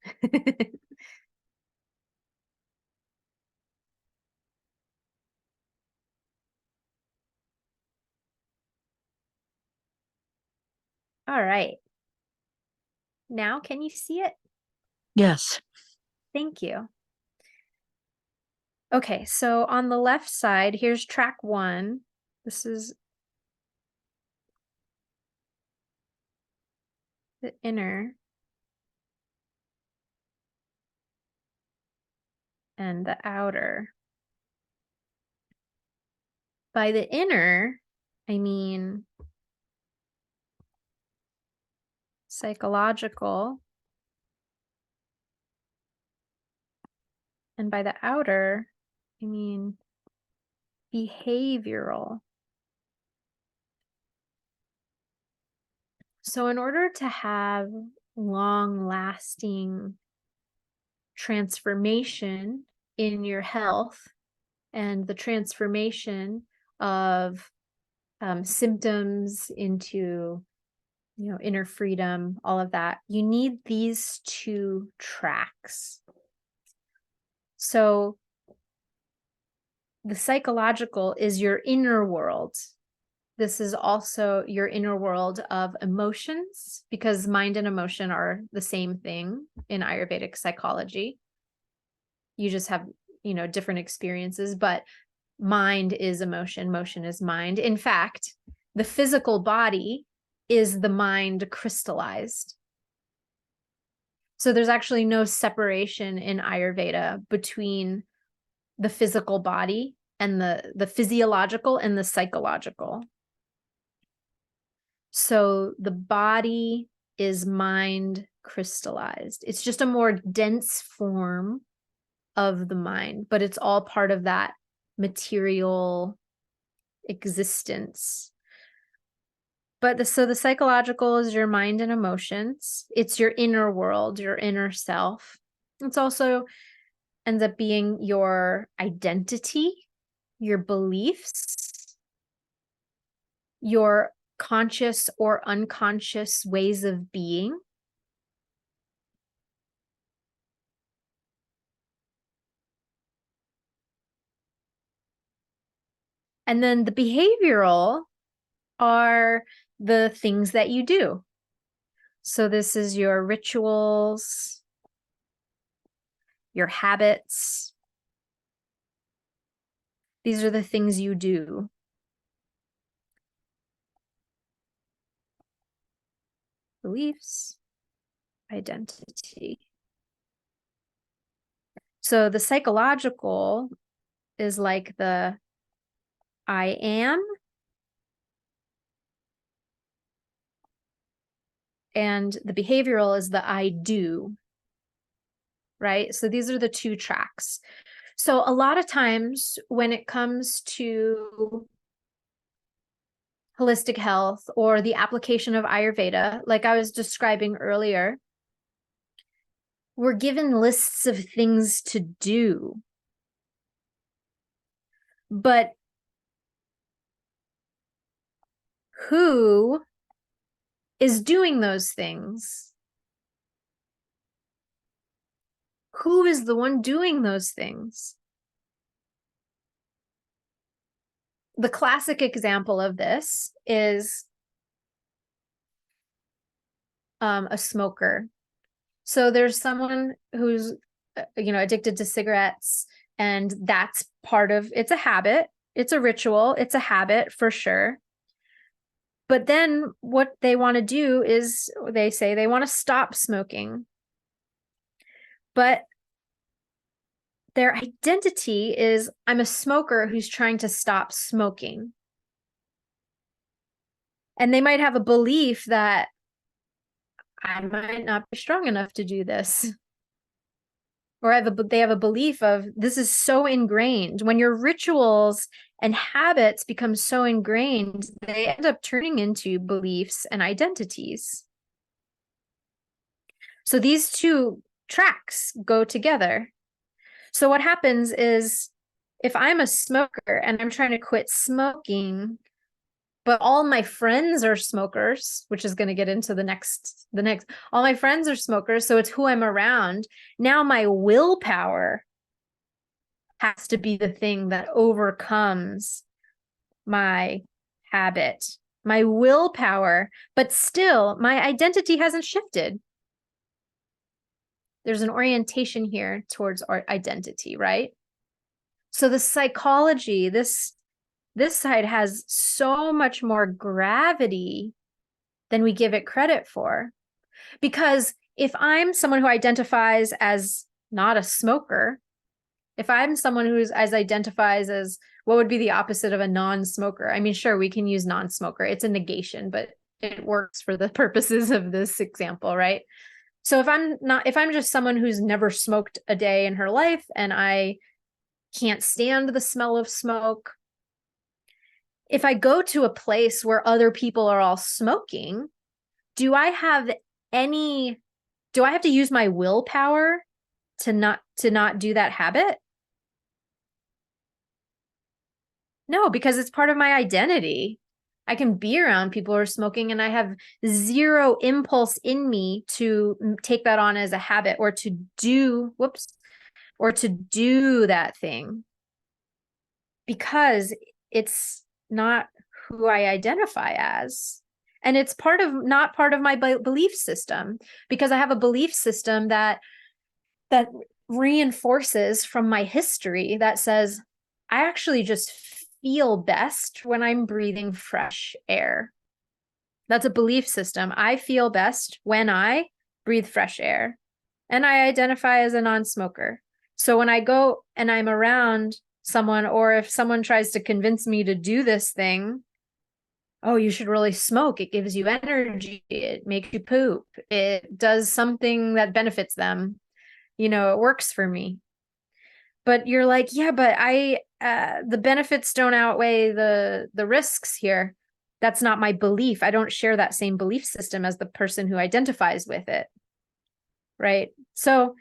All right. Now, can you see it? Yes. Thank you. Okay, so on the left side, here's track 1. This is the inner and the outer. By the inner, I mean psychological. And by the outer, I mean behavioral. So in order to have long-lasting transformation in your health and the transformation of symptoms into inner freedom, all of that, you need these 2 tracks. So the psychological is your inner world. This is also your inner world of emotions, because mind and emotion are the same thing in Ayurvedic psychology. You just have, different experiences, but mind is emotion, motion is mind. In fact, the physical body is the mind crystallized. So there's actually no separation in Ayurveda between the physical body and the physiological and the psychological. So the body is mind crystallized. It's just a more dense form of the mind, but it's all part of that material existence. But so the psychological is your mind and emotions. It's your inner world, your inner self. It's also ends up being your identity, your beliefs, your conscious or unconscious ways of being. And then the behavioral are the things that you do. So this is your rituals, your habits. These are the things you do. Beliefs, identity. So the psychological is like the I am, and the behavioral is the I do, right? So these are the 2 tracks. So a lot of times when it comes to holistic health or the application of Ayurveda, like I was describing earlier, we're given lists of things to do. But who is doing those things? Who is the one doing those things? The classic example of this is a smoker. So there's someone who's addicted to cigarettes, and that's part of it's a habit, it's a ritual, it's a habit for sure. But then what they want to do is they say they want to stop smoking. But their identity is, I'm a smoker who's trying to stop smoking. And they might have a belief that I might not be strong enough to do this. Or they have a belief of, this is so ingrained. When your rituals and habits become so ingrained, they end up turning into beliefs and identities. So these two tracks go together. So what happens is, if I'm a smoker and I'm trying to quit smoking, but all my friends are smokers, which is going to get into the next, all my friends are smokers, so it's who I'm around. Now my willpower has to be the thing that overcomes my habit, my willpower, but still my identity hasn't shifted. There's an orientation here towards our identity, right? So the psychology, this side has so much more gravity than we give it credit for. Because if I'm someone who identifies as not a smoker, if I'm someone who identifies as, what would be the opposite of a non-smoker? I mean, sure, we can use non-smoker. It's a negation, but it works for the purposes of this example, right? So if I'm just someone who's never smoked a day in her life and I can't stand the smell of smoke, if I go to a place where other people are all smoking, do I have to use my willpower to not do that habit? No, because it's part of my identity. I can be around people who are smoking and I have zero impulse in me to take that on as a habit or to do that thing, because it's not who I identify as. And it's not part of my belief system, because I have a belief system that reinforces from my history that says, I actually just feel best when I'm breathing fresh air. That's a belief system. I feel best when I breathe fresh air, and I identify as a non-smoker. So when I go and I'm around someone, or if someone tries to convince me to do this thing, oh, you should really smoke. It gives you energy. It makes you poop. It does something that benefits them. It works for me. But you're like, yeah, but the benefits don't outweigh the risks here. That's not my belief. I don't share that same belief system as the person who identifies with it. Right? So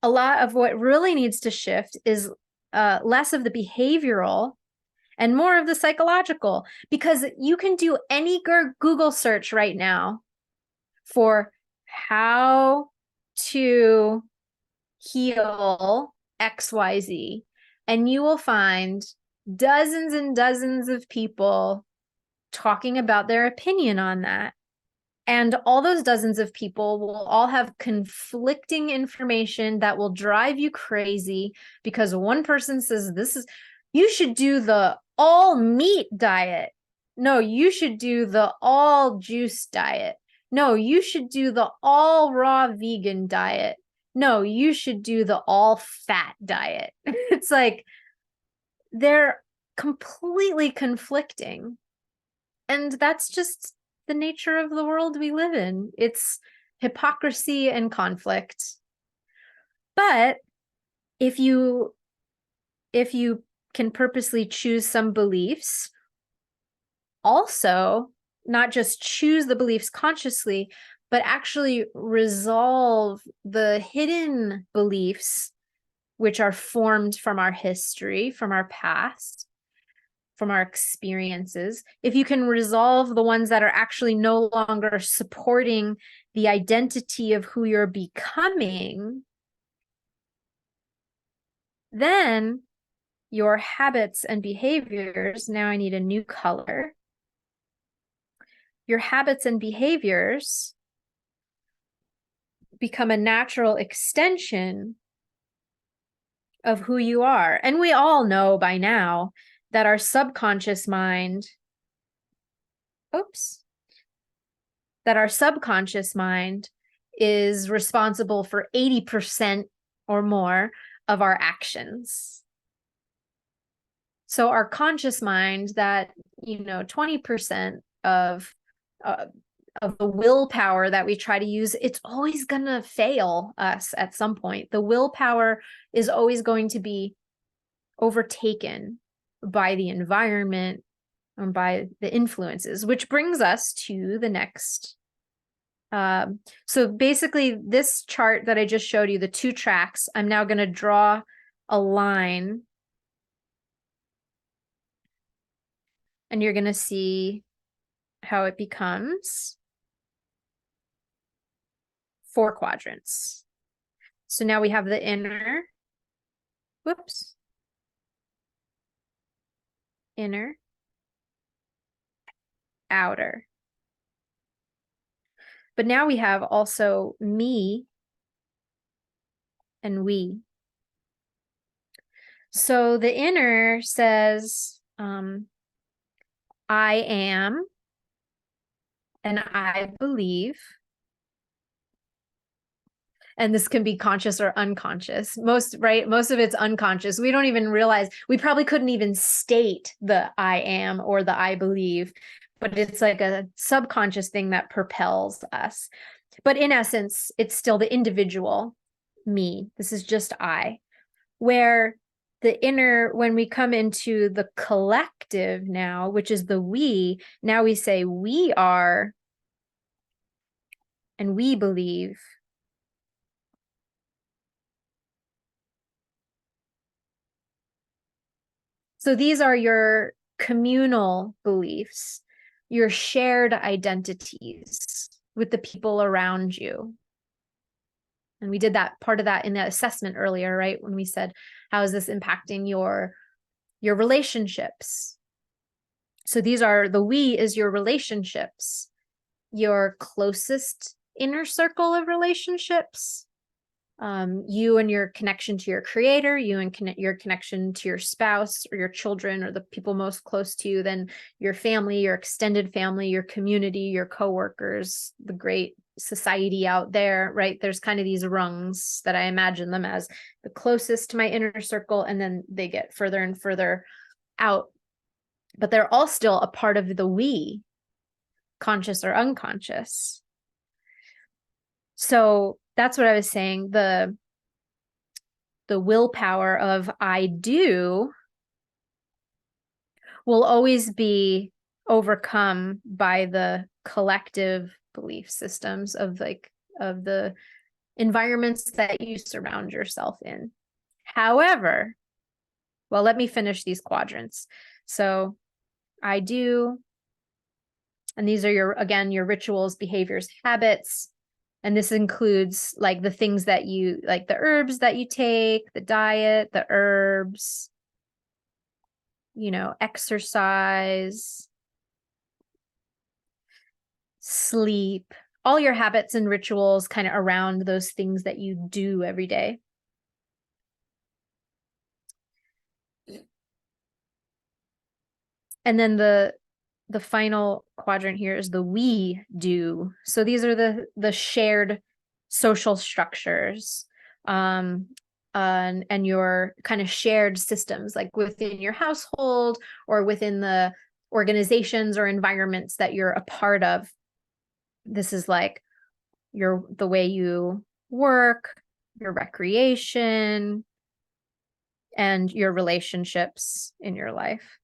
a lot of what really needs to shift is less of the behavioral and more of the psychological, because you can do any Google search right now for how to heal XYZ, and you will find dozens and dozens of people talking about their opinion on that. And all those dozens of people will all have conflicting information that will drive you crazy, because one person says you should do the all meat diet. No, you should do the all juice diet. No, you should do the all raw vegan diet. No, you should do the all fat diet. It's like they're completely conflicting. And that's just the nature of the world we live in. It's hypocrisy and conflict. But if you can purposely choose some beliefs, also not just choose the beliefs consciously, but actually resolve the hidden beliefs which are formed from our history, from our past, from our experiences. If you can resolve the ones that are actually no longer supporting the identity of who you're becoming, Then your habits and behaviors, now I need a new color. Your habits and behaviors become a natural extension of who you are. And we all know by now that our subconscious mind, that our subconscious mind is responsible for 80% or more of our actions. So our conscious mind, that 20% of the willpower that we try to use, it's always going to fail us at some point. The willpower is always going to be overtaken by the environment and by the influences, which brings us to the next. So basically, this chart that I just showed you, the 2 tracks, I'm now going to draw a line, and you're going to see how it becomes 4 quadrants. So now we have the inner, inner, outer. But now we have also me and we. So the inner says, I am, and I believe. And this can be conscious or unconscious. Most of it's unconscious. We don't even realize, we probably couldn't even state the I am or the I believe, but it's like a subconscious thing that propels us. But in essence, it's still the individual me. This is just I. Where the inner, when we come into the collective now, which is the we, now we say we are and we believe. So these are your communal beliefs, your shared identities with the people around you. And we did that part of that in the assessment earlier, right? When we said, how is this impacting your relationships? So these are, the we is your relationships, your closest inner circle of relationships, you and your connection to your creator, you and your connection to your spouse or your children or the people most close to you, then your family, your extended family, your community, your coworkers, the great society out there, right? There's kind of these rungs that I imagine them as the closest to my inner circle, and then they get further and further out. But they're all still a part of the we, conscious or unconscious. So that's what I was saying. The willpower of I do will always be overcome by the collective belief systems of the environments that you surround yourself in. However, well, let me finish these quadrants. So I do, and these are your rituals, behaviors, habits. And this includes like the things that you, like the herbs that you take, the diet, the herbs, exercise, sleep, all your habits and rituals kind of around those things that you do every day. And then the final quadrant here is the we do. So these are the shared social structures, and your kind of shared systems, like within your household or within the organizations or environments that you're a part of. This is like the way you work, your recreation, and your relationships in your life.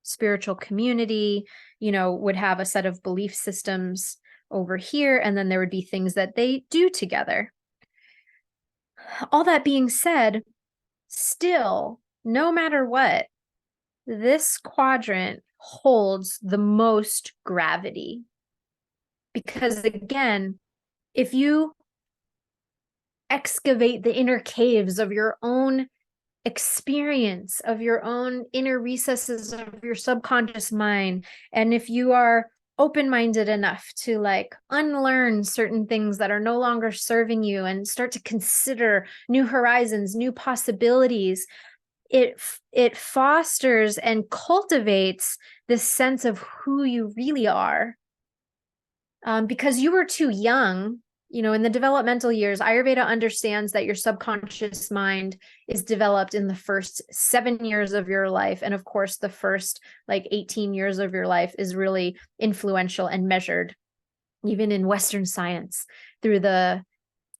Spiritual community, would have a set of belief systems over here, and then there would be things that they do together. All that being said, still, no matter what, this quadrant holds the most gravity. Because again, if you excavate the inner caves of your own experience, of your own inner recesses of your subconscious mind. And if you are open-minded enough to like unlearn certain things that are no longer serving you and start to consider new horizons, new possibilities, it fosters and cultivates this sense of who you really are. Because you were too young, in the developmental years, Ayurveda understands that your subconscious mind is developed in the first 7 years of your life. And of course, the first like 18 years of your life is really influential and measured, even in Western science, through the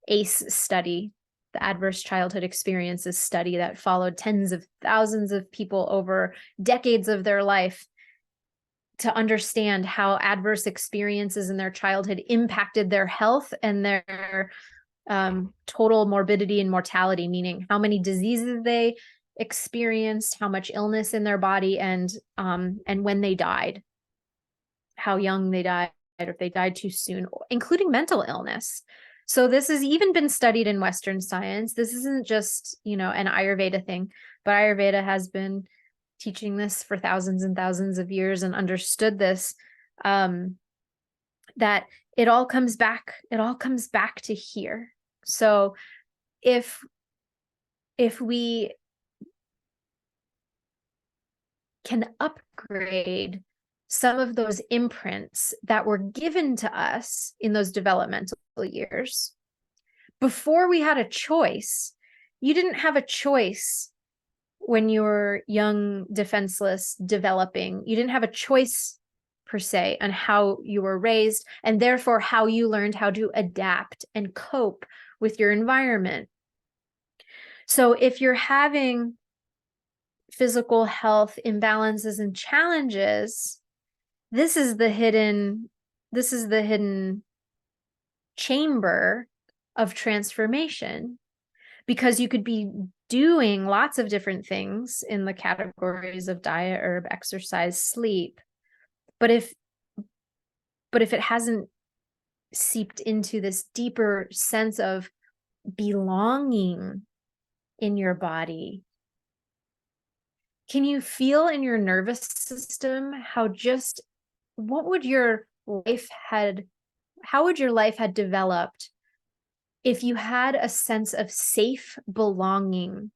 ACE study, the Adverse Childhood Experiences study that followed tens of thousands of people over decades of their life to understand how adverse experiences in their childhood impacted their health and their total morbidity and mortality, meaning how many diseases they experienced, how much illness in their body, and when they died, how young they died, or if they died too soon, including mental illness. So this has even been studied in Western science. This isn't just, an Ayurveda thing, but Ayurveda has been teaching this for thousands and thousands of years and understood this, that it all comes back to here. So if we can upgrade some of those imprints that were given to us in those developmental years, before we had a choice, you didn't have a choice when you were young, defenseless, developing. You didn't have a choice per se on how you were raised, and therefore how you learned how to adapt and cope with your environment. So if you're having physical health imbalances and challenges, this is the hidden chamber of transformation, because you could be doing lots of different things in the categories of diet, herb, exercise, sleep. But if it hasn't seeped into this deeper sense of belonging in your body, can you feel in your nervous system how how would your life had developed if you had a sense of safe belonging,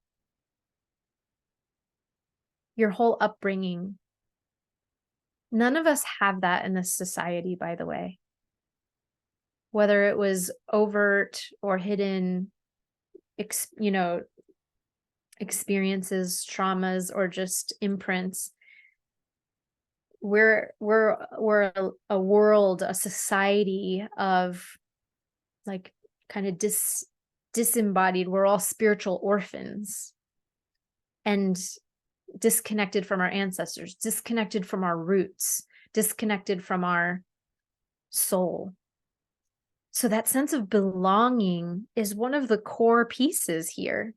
your whole upbringing? None of us have that in this society, by the way. Whether it was overt or hidden, experiences, traumas, or just imprints, we're a world, a society of like kind of disembodied. We're all spiritual orphans and disconnected from our ancestors, disconnected from our roots, disconnected from our soul. So that sense of belonging is one of the core pieces here.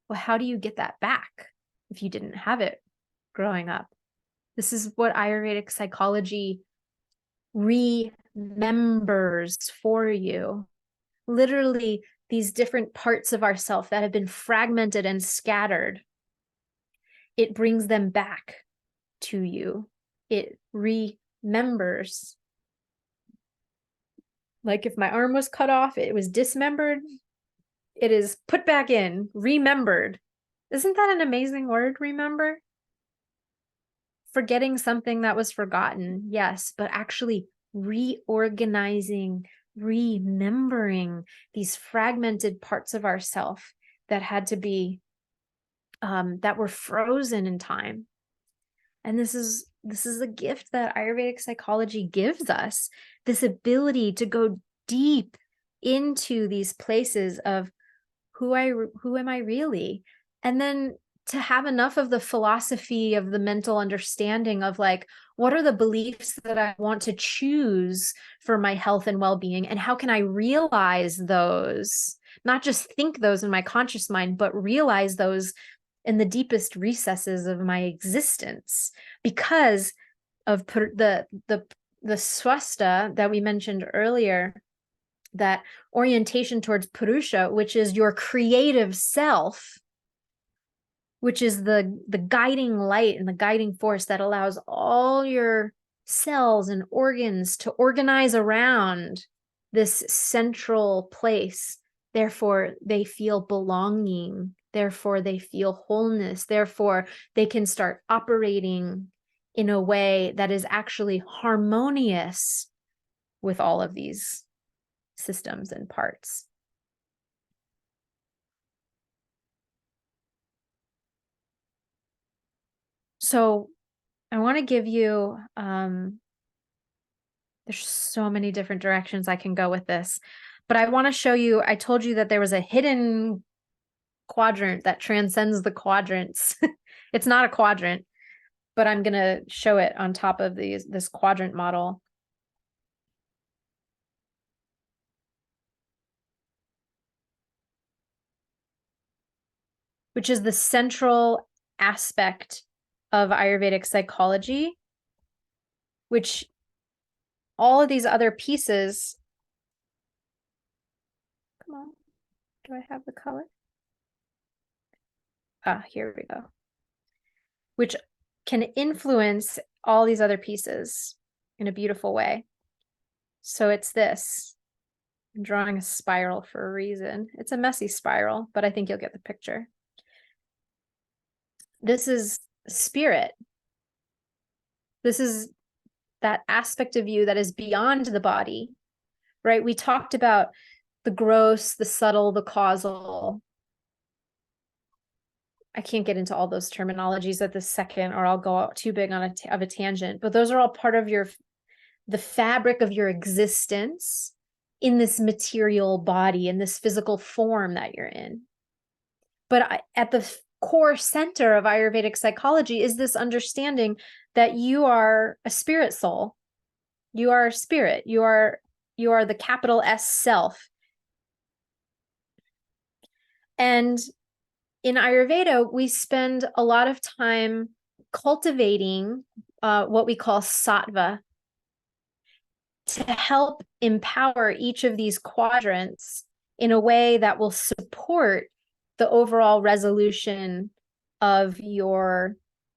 Well, how do you get that back if you didn't have it growing up? This is what Ayurvedic psychology remembers for you. Literally, these different parts of ourself that have been fragmented and scattered, it brings them back to you. It remembers. Like if my arm was cut off, it was dismembered, it is put back in, remembered. Isn't that an amazing word, remember? Forgetting something that was forgotten, yes, but actually reorganizing, remembering these fragmented parts of ourself that had to be, that were frozen in time. And this is a gift that Ayurvedic psychology gives us, this ability to go deep into these places of who am I really? And then to have enough of the philosophy of the mental understanding of like, what are the beliefs that I want to choose for my health and well-being? And how can I realize those? Not just think those in my conscious mind, but realize those in the deepest recesses of my existence, because of the swasta that we mentioned earlier. that orientation towards Purusha, which is your creative self, which is the guiding light and the guiding force that allows all your cells and organs to organize around this central place. Therefore, they feel belonging. Therefore, they feel wholeness. Therefore, they can start operating in a way that is actually harmonious with all of these systems and parts. So I want to give you, there's so many different directions I can go with this, but I want to show you, I told you that there was a hidden quadrant that transcends the quadrants. It's not a quadrant, but I'm going to show it on top of this quadrant model. Which is the central aspect of Ayurvedic psychology, which all of these other pieces, come on, do I have the color? Ah, here we go. Which can influence all these other pieces in a beautiful way. So it's this. I'm drawing a spiral for a reason. It's a messy spiral, but I think you'll get the picture. This is spirit. This is that aspect of you that is beyond the body, right? We talked about the gross, the subtle, the causal. I can't get into all those terminologies at this second, or I'll go out too big on a tangent, but those are all part of the fabric of your existence in this material body, in this physical form that you're in. But at the core center of Ayurvedic psychology is this understanding that you are a spirit soul. You are a spirit. You are the capital S self. And in Ayurveda, we spend a lot of time cultivating what we call sattva to help empower each of these quadrants in a way that will support the overall resolution of your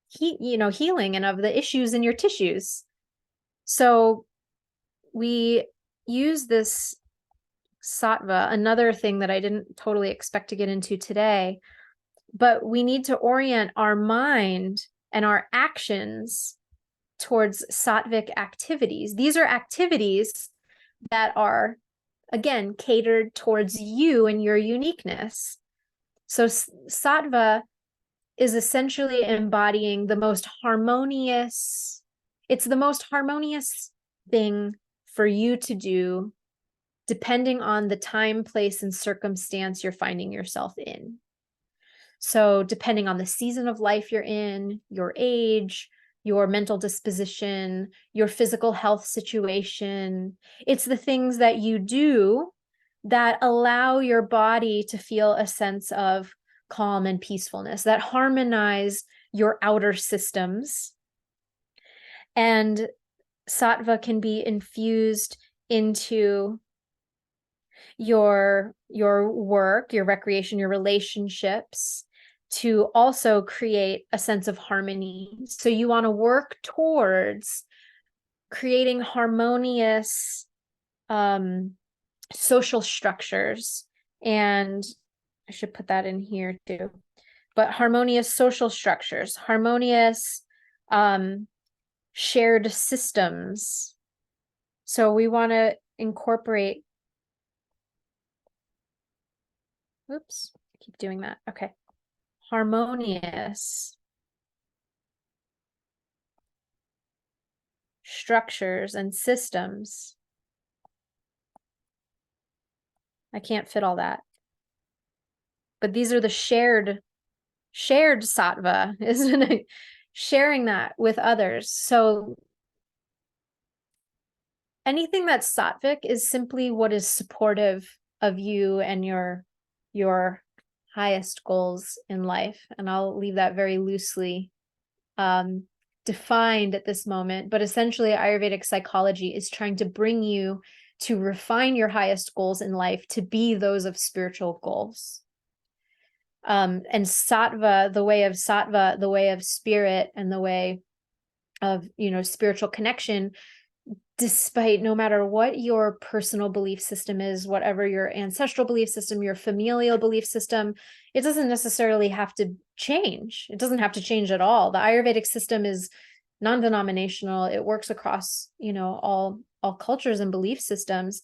healing and of the issues in your tissues. So we use this sattva, another thing that I didn't totally expect to get into today, but we need to orient our mind and our actions towards sattvic activities. These are activities that are, again, catered towards you and your uniqueness. So sattva is essentially embodying the most harmonious, it's the most harmonious thing for you to do depending on the time, place, and circumstance you're finding yourself in. So depending on the season of life you're in, your age, your mental disposition, your physical health situation, it's the things that you do that allow your body to feel a sense of calm and peacefulness, that harmonize your outer systems. And sattva can be infused into your work, your recreation, your relationships, to also create a sense of harmony. So you want to work towards creating harmonious social structures. And I should put that in here too, but harmonious social structures, harmonious shared systems. So we want to incorporate, oops, I keep doing that. Okay. Harmonious structures and systems. I can't fit all that. But these are the shared sattva, isn't it? Sharing that with others. So anything that's sattvic is simply what is supportive of you and your highest goals in life. And I'll leave that very loosely defined at this moment. But essentially, Ayurvedic psychology is trying to bring you to refine your highest goals in life to be those of spiritual goals. And sattva, the way of spirit, and the way of, spiritual connection, despite no matter what your personal belief system is, whatever your ancestral belief system, your familial belief system, it doesn't necessarily have to change. It doesn't have to change at all. The Ayurvedic system is non-denominational. It works across, all cultures and belief systems.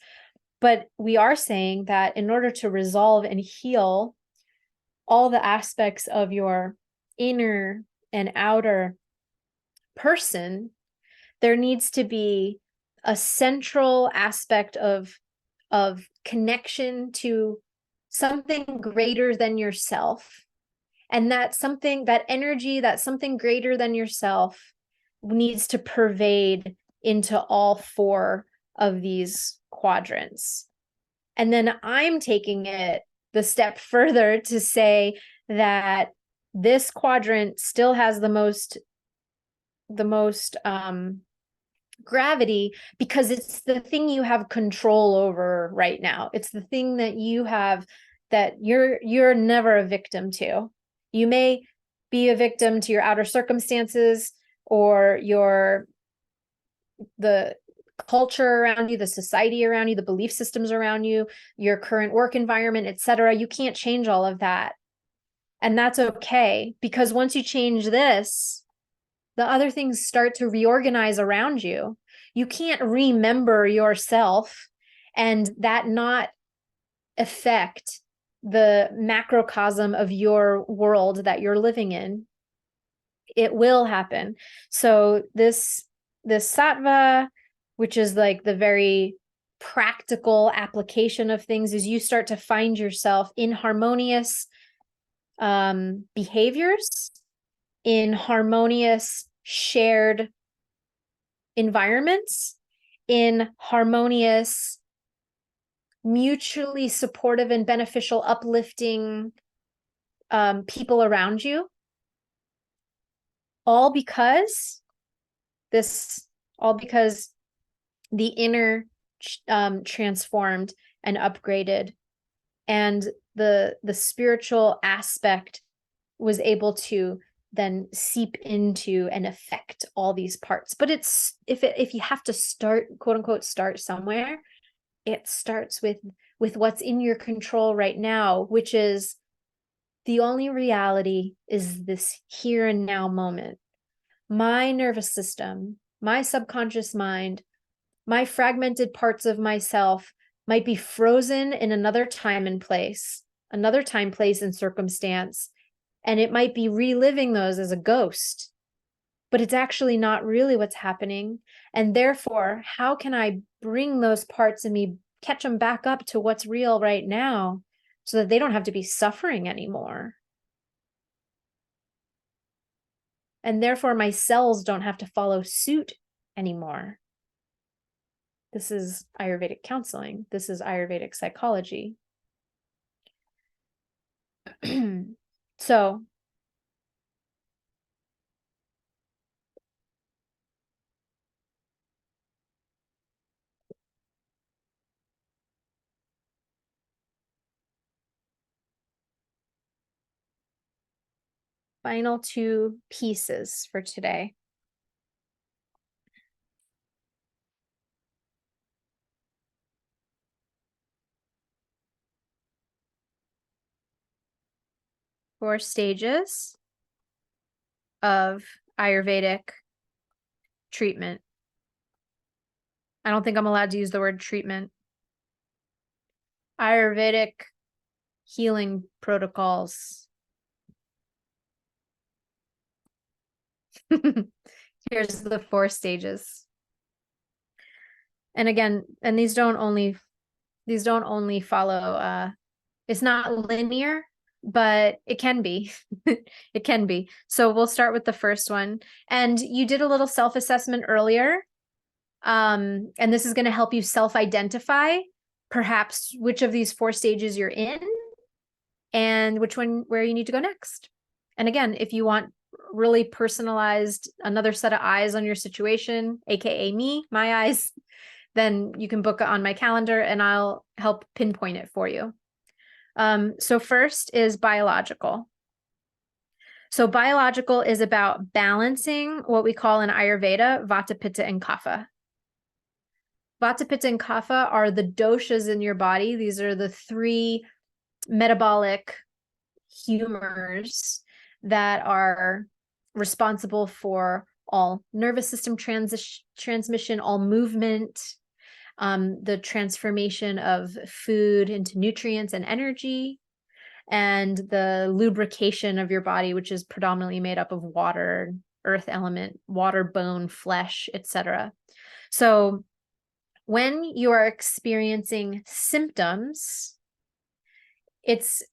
But we are saying that in order to resolve and heal all the aspects of your inner and outer person, there needs to be a central aspect of connection to something greater than yourself. And that energy, that something greater than yourself needs to pervade into all four of these quadrants. And then I'm taking it the step further to say that this quadrant still has the most gravity, because it's the thing you have control over right now. It's the thing that you have, that you're never a victim to. You may be a victim to your outer circumstances, or the culture around you, the society around you, the belief systems around you, your current work environment, etc. You can't change all of that. And that's okay, because once you change this, the other things start to reorganize around you. You can't remember yourself and that not affect the macrocosm of your world that you're living in. It will happen. So this sattva, which is like the very practical application of things, is you start to find yourself in harmonious behaviors, in harmonious shared environments, in harmonious, mutually supportive and beneficial, uplifting people around you. All because the inner transformed and upgraded, and the spiritual aspect was able to then seep into and affect all these parts. But it's if you have to start, quote unquote, start somewhere, it starts with what's in your control right now, which is the only reality is this here and now moment. My nervous system, my subconscious mind, my fragmented parts of myself might be frozen in another time and place and circumstance. And it might be reliving those as a ghost, but it's actually not really what's happening. And therefore, how can I bring those parts of me, catch them back up to what's real right now, so that they don't have to be suffering anymore? And therefore, my cells don't have to follow suit anymore. This is Ayurvedic counseling. This is Ayurvedic psychology. So, final two pieces for today. Four stages of Ayurvedic treatment. I don't think I'm allowed to use the word treatment. Ayurvedic healing protocols. Here's the four stages. And again, and these don't only follow, it's not linear, but it can be. It can be. So we'll start with the first one. And you did a little self-assessment earlier. And this is going to help you self-identify perhaps which of these four stages you're in and where you need to go next. And again, if you want really personalized, another set of eyes on your situation, AKA me, my eyes, then you can book it on my calendar and I'll help pinpoint it for you. So first is biological. So biological is about balancing what we call in Ayurveda, Vata, Pitta, and Kapha. Vata, Pitta, and Kapha are the doshas in your body. These are the three metabolic humors that are responsible for all nervous system transmission, all movement, the transformation of food into nutrients and energy, and the lubrication of your body, which is predominantly made up of water, earth element, water, bone, flesh, etc. So when you are experiencing symptoms, it's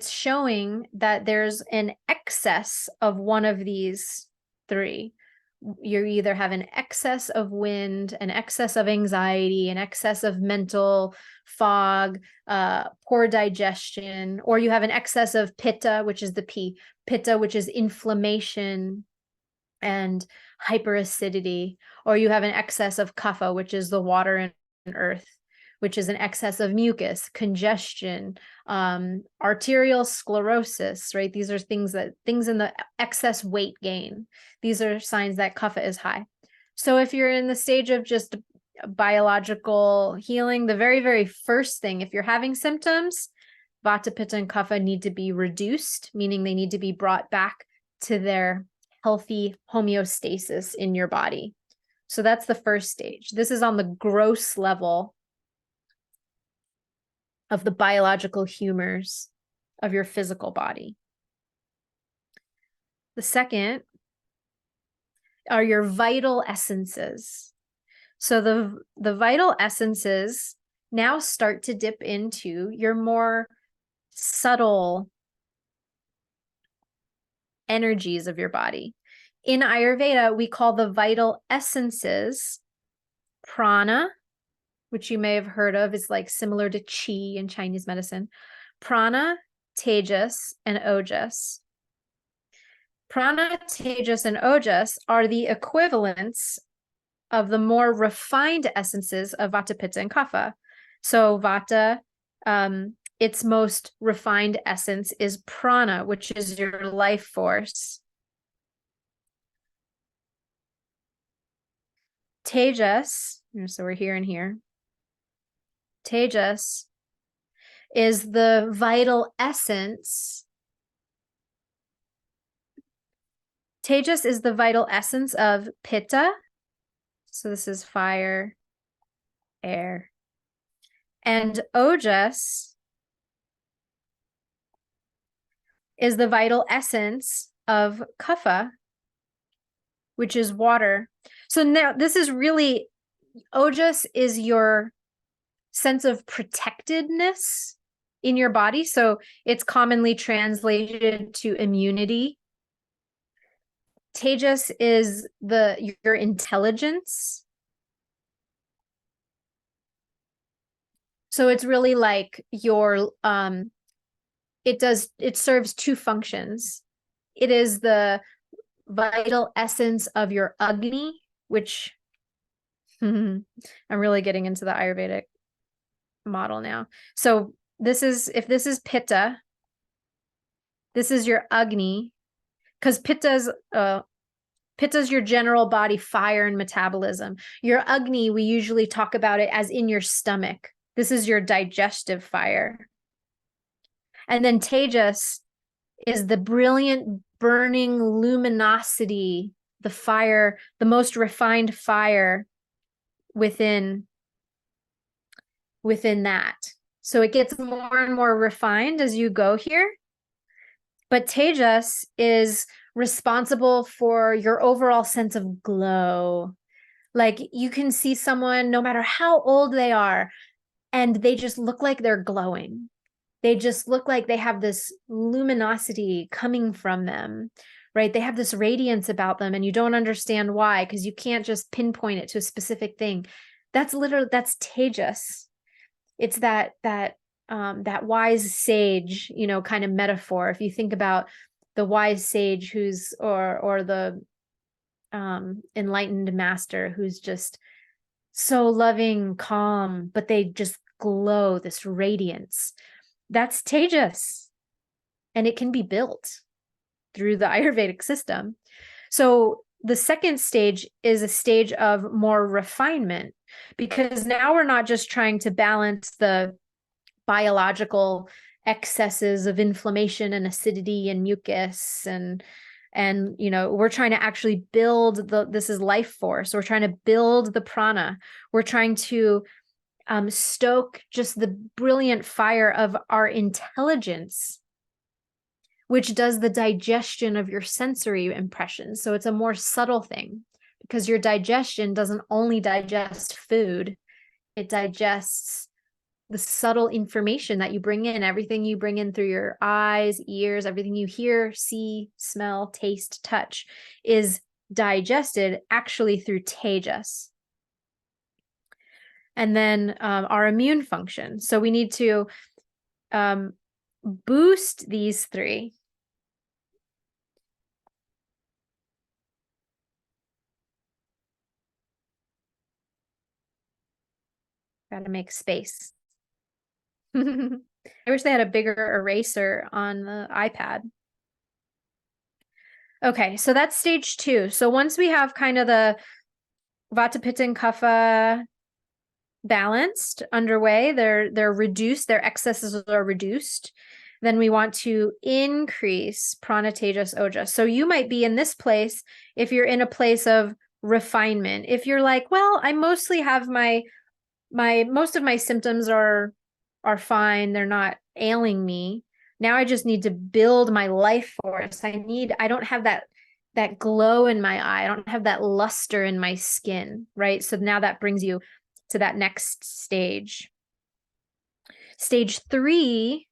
showing that there's an excess of one of these three. You either have an excess of wind, an excess of anxiety, an excess of mental fog, poor digestion, or you have an excess of pitta, which is the P, pitta, which is inflammation and hyperacidity, or you have an excess of kapha, which is the water and earth, which is an excess of mucus, congestion, arterial sclerosis, right? These are things in the excess weight gain. These are signs that kapha is high. So if you're in the stage of just biological healing, the very, very first thing, if you're having symptoms, Vata, Pitta, and Kapha need to be reduced, meaning they need to be brought back to their healthy homeostasis in your body. So that's the first stage. This is on the gross level of the biological humors of your physical body. The second are your vital essences. So the vital essences now start to dip into your more subtle energies of your body. In Ayurveda, we call the vital essences prana, which you may have heard of, is like similar to qi in Chinese medicine. Prana, tejas, and ojas. Prana, tejas, and ojas are the equivalents of the more refined essences of Vata, Pitta, and Kapha. So Vata, its most refined essence is prana, which is your life force. Tejas, so we're here and here. Tejas is the vital essence. Tejas is the vital essence of Pitta. So this is fire, air. And Ojas is the vital essence of Kapha, which is water. So now this is really, Ojas is your sense of protectedness in your body. So it's commonly translated to immunity. Tejas is your intelligence. So it's really like your, it serves two functions. It is the vital essence of your Agni, which I'm really getting into the Ayurvedic model now. So if this is Pitta, this is your Agni, because Pitta's your general body fire and metabolism. Your Agni, we usually talk about it as in your stomach. This is your digestive fire. And then Tejas is the brilliant, burning luminosity, the fire, the most refined fire within that. So it gets more and more refined as you go here. But Tejas is responsible for your overall sense of glow. Like you can see someone, no matter how old they are, and they just look like they're glowing. They just look like they have this luminosity coming from them, right? They have this radiance about them and you don't understand why, because you can't just pinpoint it to a specific thing. That's Tejas. It's that wise sage, kind of metaphor. If you think about the wise sage or the enlightened master who's just so loving, calm, but they just glow this radiance. That's tejas, and it can be built through the Ayurvedic system. So the second stage is a stage of more refinement, because now we're not just trying to balance the biological excesses of inflammation and acidity and mucus and we're trying to actually build this is life force. We're trying to build the prana. We're trying to stoke just the brilliant fire of our intelligence, which does the digestion of your sensory impressions. So it's a more subtle thing, because your digestion doesn't only digest food, it digests the subtle information that you bring in, everything you bring in through your eyes, ears, everything you hear, see, smell, taste, touch is digested actually through tejas. And then our immune function. So we need to boost these three. Got to make space. I wish they had a bigger eraser on the iPad. Okay, so that's stage 2. So once we have kind of the Vata, Pitta, and Kapha balanced underway, they're reduced, their excesses are reduced, then we want to increase Prana, Tejas, Ojas. So you might be in this place if you're in a place of refinement. If you're like, well, I mostly have most of my symptoms are fine, they're not ailing me. Now I just need to build my life force. I don't have that glow in my eye. I don't have that luster in my skin, right? So now that brings you to that next stage. Stage 3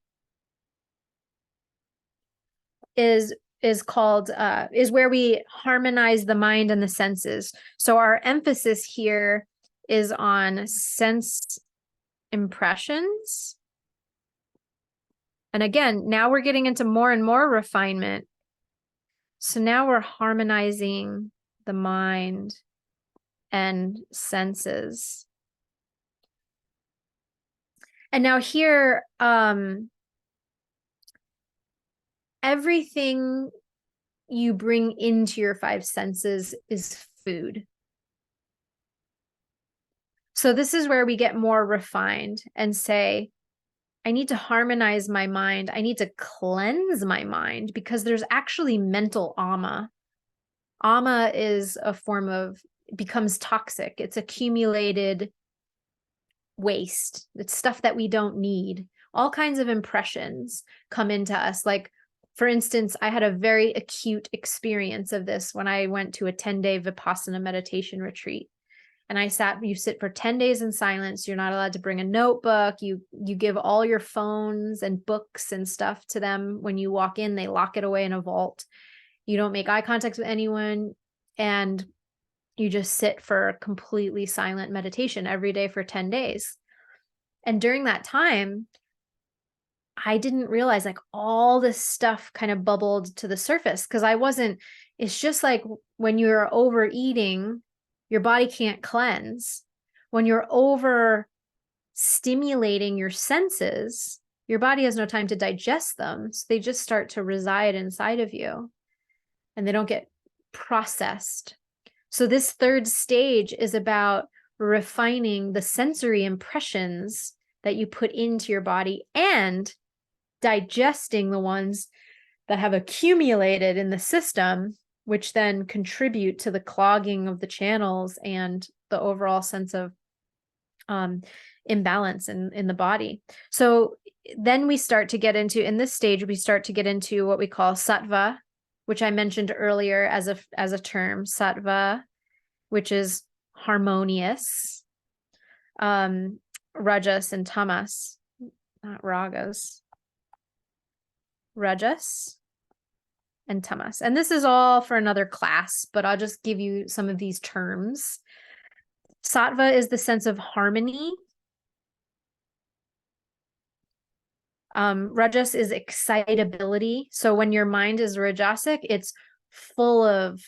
is called is where we harmonize the mind and the senses. So our emphasis here is on sense impressions. And again, now we're getting into more and more refinement. So now we're harmonizing the mind and senses. And now here, everything you bring into your 5 senses is food. So this is where we get more refined and say, I need to harmonize my mind. I need to cleanse my mind, because there's actually mental ama. Ama is a form of, becomes toxic. It's accumulated waste. It's stuff that we don't need. All kinds of impressions come into us. Like, for instance, I had a very acute experience of this when I went to a 10-day Vipassana meditation retreat. And you sit for 10 days in silence. You're not allowed to bring a notebook. You give all your phones and books and stuff to them. When you walk in, they lock it away in a vault. You don't make eye contact with anyone. And you just sit for a completely silent meditation every day for 10 days. And during that time, I didn't realize like all this stuff kind of bubbled to the surface, because it's just like when you're overeating, your body can't cleanse. When you're over stimulating your senses, your body has no time to digest them. So they just start to reside inside of you and they don't get processed. So this third stage is about refining the sensory impressions that you put into your body and digesting the ones that have accumulated in the system, which then contribute to the clogging of the channels and the overall sense of imbalance in the body. So then we start to get into, in this stage, we start to get into what we call sattva, which I mentioned earlier as a term, sattva, which is harmonious, rajas and tamas, not ragas, rajas and tamas. And this is all for another class, but I'll just give you some of these terms. Sattva is the sense of harmony. Rajas is excitability. So when your mind is rajasic, it's full of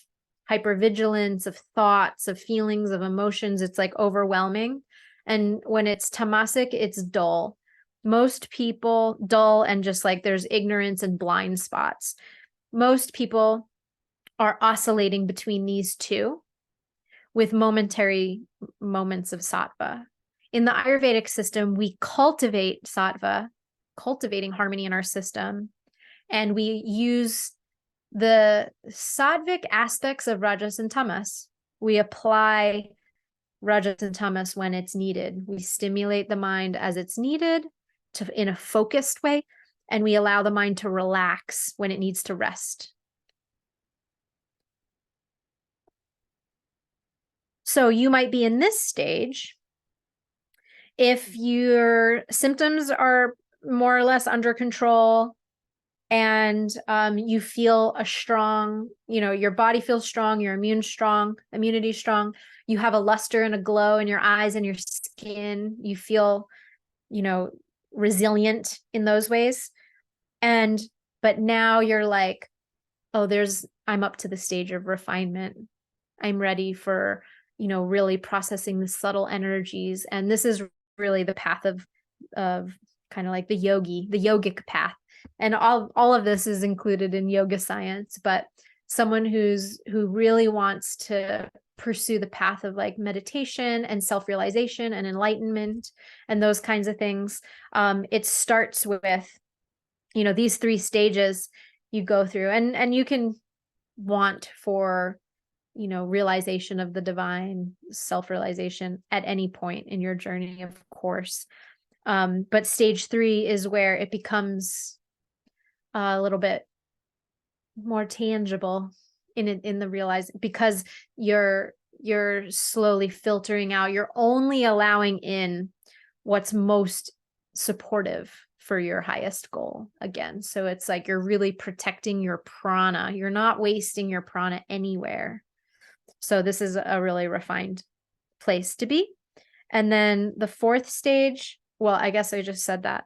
hypervigilance, of thoughts, of feelings, of emotions. It's like overwhelming. And when it's tamasic, it's dull. Most people, dull, and just like there's ignorance and blind spots. Most people are oscillating between these two with momentary moments of sattva. In the Ayurvedic system, we cultivate sattva, cultivating harmony in our system, and we use the sattvic aspects of rajas and tamas. We apply rajas and tamas when it's needed. We stimulate the mind as it's needed in a focused way, and we allow the mind to relax when it needs to rest. So you might be in this stage if your symptoms are more or less under control, and you feel a strong, your body feels strong, your immunity strong, you have a luster and a glow in your eyes and your skin, you feel, resilient in those ways. But now you're like, oh, I'm up to the stage of refinement. I'm ready for, really processing the subtle energies. And this is really the path of kind of like the yogic path. And all of this is included in yoga science, but someone who really wants to pursue the path of like meditation and self-realization and enlightenment and those kinds of things, it starts with, these 3 stages you go through, and you can want for, realization of the divine, self-realization at any point in your journey, of course. But stage 3 is where it becomes a little bit more tangible in the realizing, because you're slowly filtering out, you're only allowing in what's most supportive for your highest goal again. So it's like you're really protecting your prana. You're not wasting your prana anywhere. So this is a really refined place to be. And then the 4th stage, well, I guess I just said that.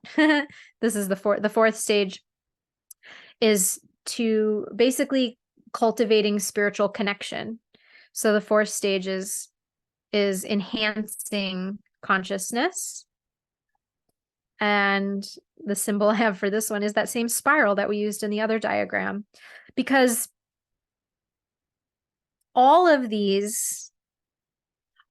This is the 4th stage is to basically cultivating spiritual connection. So the 4th stage is enhancing consciousness. And the symbol I have for this one is that same spiral that we used in the other diagram, because all of these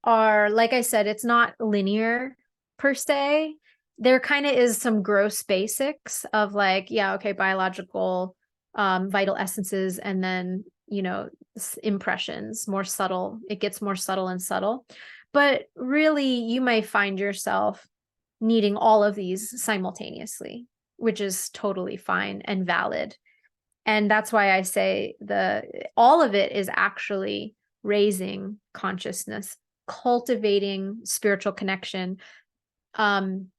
are, like I said, it's not linear per se. There kind of is some gross basics of like, yeah, okay, biological, vital essences, and then, impressions, more subtle. It gets more subtle and subtle. But really, you may find yourself needing all of these simultaneously, which is totally fine and valid. And that's why I say all of it is actually raising consciousness, cultivating spiritual connection. And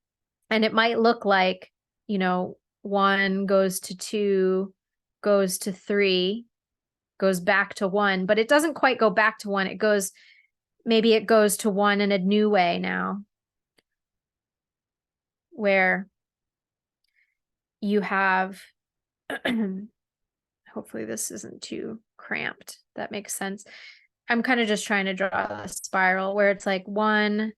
it might look like, 1 goes to 2, goes to 3, goes back to 1, but it doesn't quite go back to 1. Maybe it goes to 1 in a new way now, where you have, hopefully this isn't too cramped. That makes sense. I'm kind of just trying to draw a spiral where it's like 1,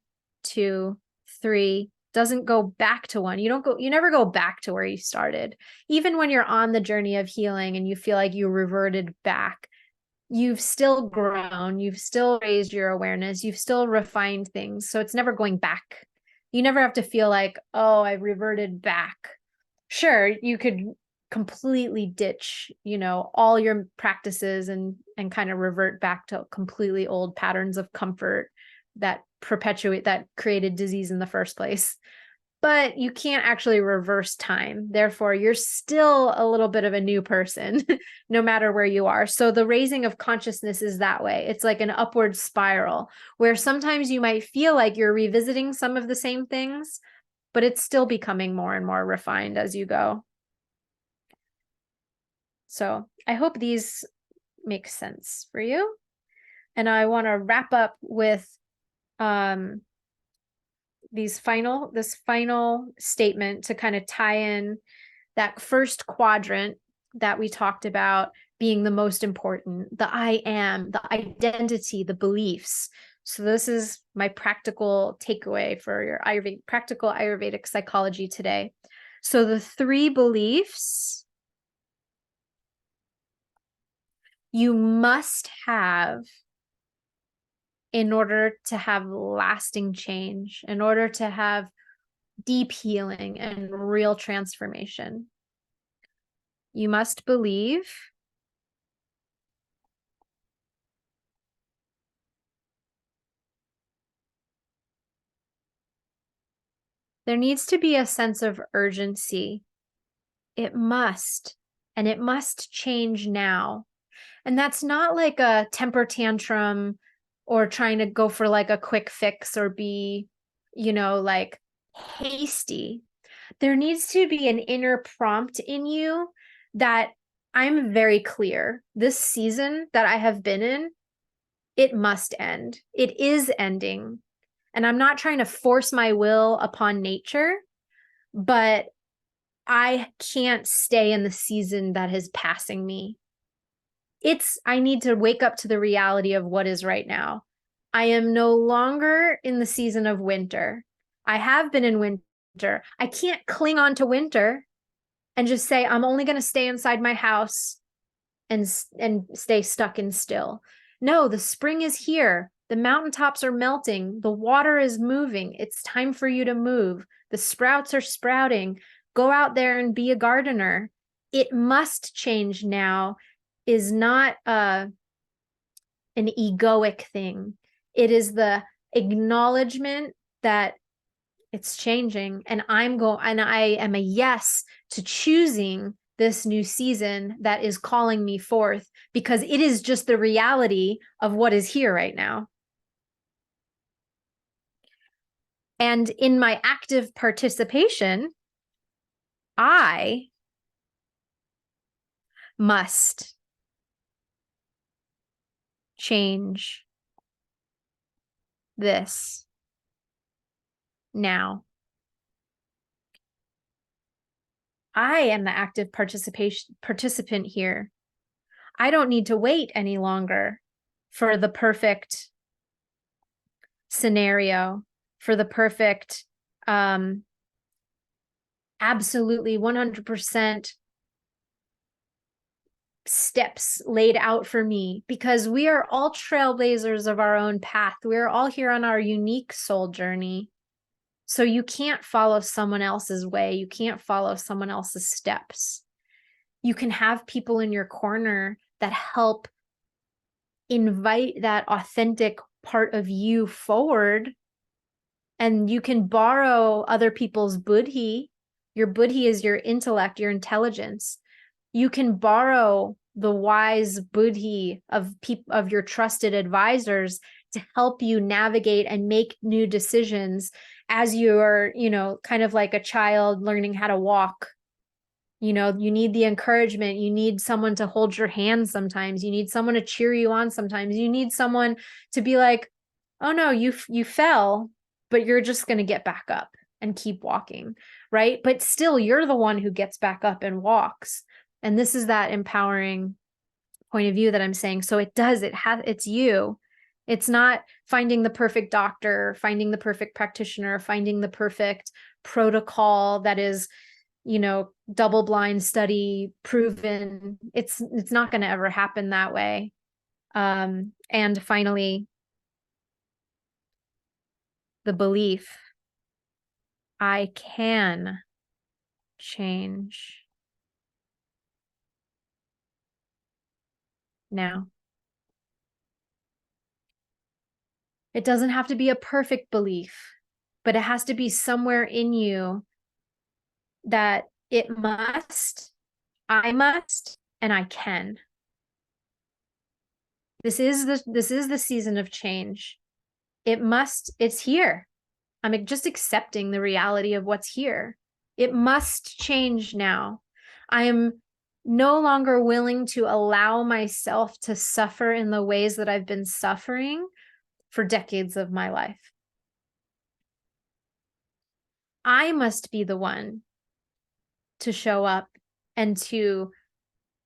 2, 3, doesn't go back to 1. You never go back to where you started. Even when you're on the journey of healing and you feel like you reverted back, you've still grown, you've still raised your awareness, you've still refined things. So it's never going back. You never have to feel like, oh, I reverted back. Sure, you could completely ditch, all your practices and kind of revert back to completely old patterns of comfort that created disease in the first place. But you can't actually reverse time. Therefore, you're still a little bit of a new person, no matter where you are. So the raising of consciousness is that way. It's like an upward spiral where sometimes you might feel like you're revisiting some of the same things, but it's still becoming more and more refined as you go. So I hope these make sense for you. And I want to wrap up with this final statement to kind of tie in that first quadrant that we talked about, being the most important, the I am, the identity, the beliefs. So this is my practical takeaway for your practical Ayurvedic psychology today. So the 3 beliefs you must have in order to have lasting change, in order to have deep healing and real transformation. You must believe there needs to be a sense of urgency. It must, and it must change now. And that's not like a temper tantrum or trying to go for like a quick fix or be, like hasty. There needs to be an inner prompt in you that I'm very clear. This season that I have been in, it must end. It is ending. And I'm not trying to force my will upon nature, but I can't stay in the season that is passing me. I need to wake up to the reality of what is right now. I am no longer in the season of winter. I have been in winter. I can't cling on to winter and just say, I'm only going to stay inside my house and stay stuck and still. No, the spring is here. The mountaintops are melting. The water is moving. It's time for you to move. The sprouts are sprouting. Go out there and be a gardener. It must change now is not an egoic thing. It is the acknowledgement that it's changing, and I am a yes to choosing this new season that is calling me forth, because it is just the reality of what is here right now. And in my active participation, I must change this now. I am the active participant here. I don't need to wait any longer for the perfect scenario, for the perfect, absolutely 100% steps laid out for me, because we are all trailblazers of our own path. We're all here on our unique soul journey. So you can't follow someone else's way. You can't follow someone else's steps. You can have people in your corner that help invite that authentic part of you forward. And you can borrow other people's buddhi. Your buddhi is your intellect, your intelligence. You can borrow the wise buddhi of your trusted advisors to help you navigate and make new decisions as you're, kind of like a child learning how to walk. You need the encouragement. You need someone to hold your hand sometimes. You need someone to cheer you on sometimes. You need someone to be like, oh no, you fell, but you're just going to get back up and keep walking, right? But still, you're the one who gets back up and walks. And this is that empowering point of view that I'm saying. So it's you. It's not finding the perfect doctor, finding the perfect practitioner, finding the perfect protocol that is, double-blind study proven. It's not going to ever happen that way. And finally, the belief, I can change now. It doesn't have to be a perfect belief, but it has to be somewhere in you that I must, and I can. This is the season of change. It's here. I'm just accepting the reality of what's here. It must change now. I am no longer willing to allow myself to suffer in the ways that I've been suffering for decades of my life. I must be the one to show up and to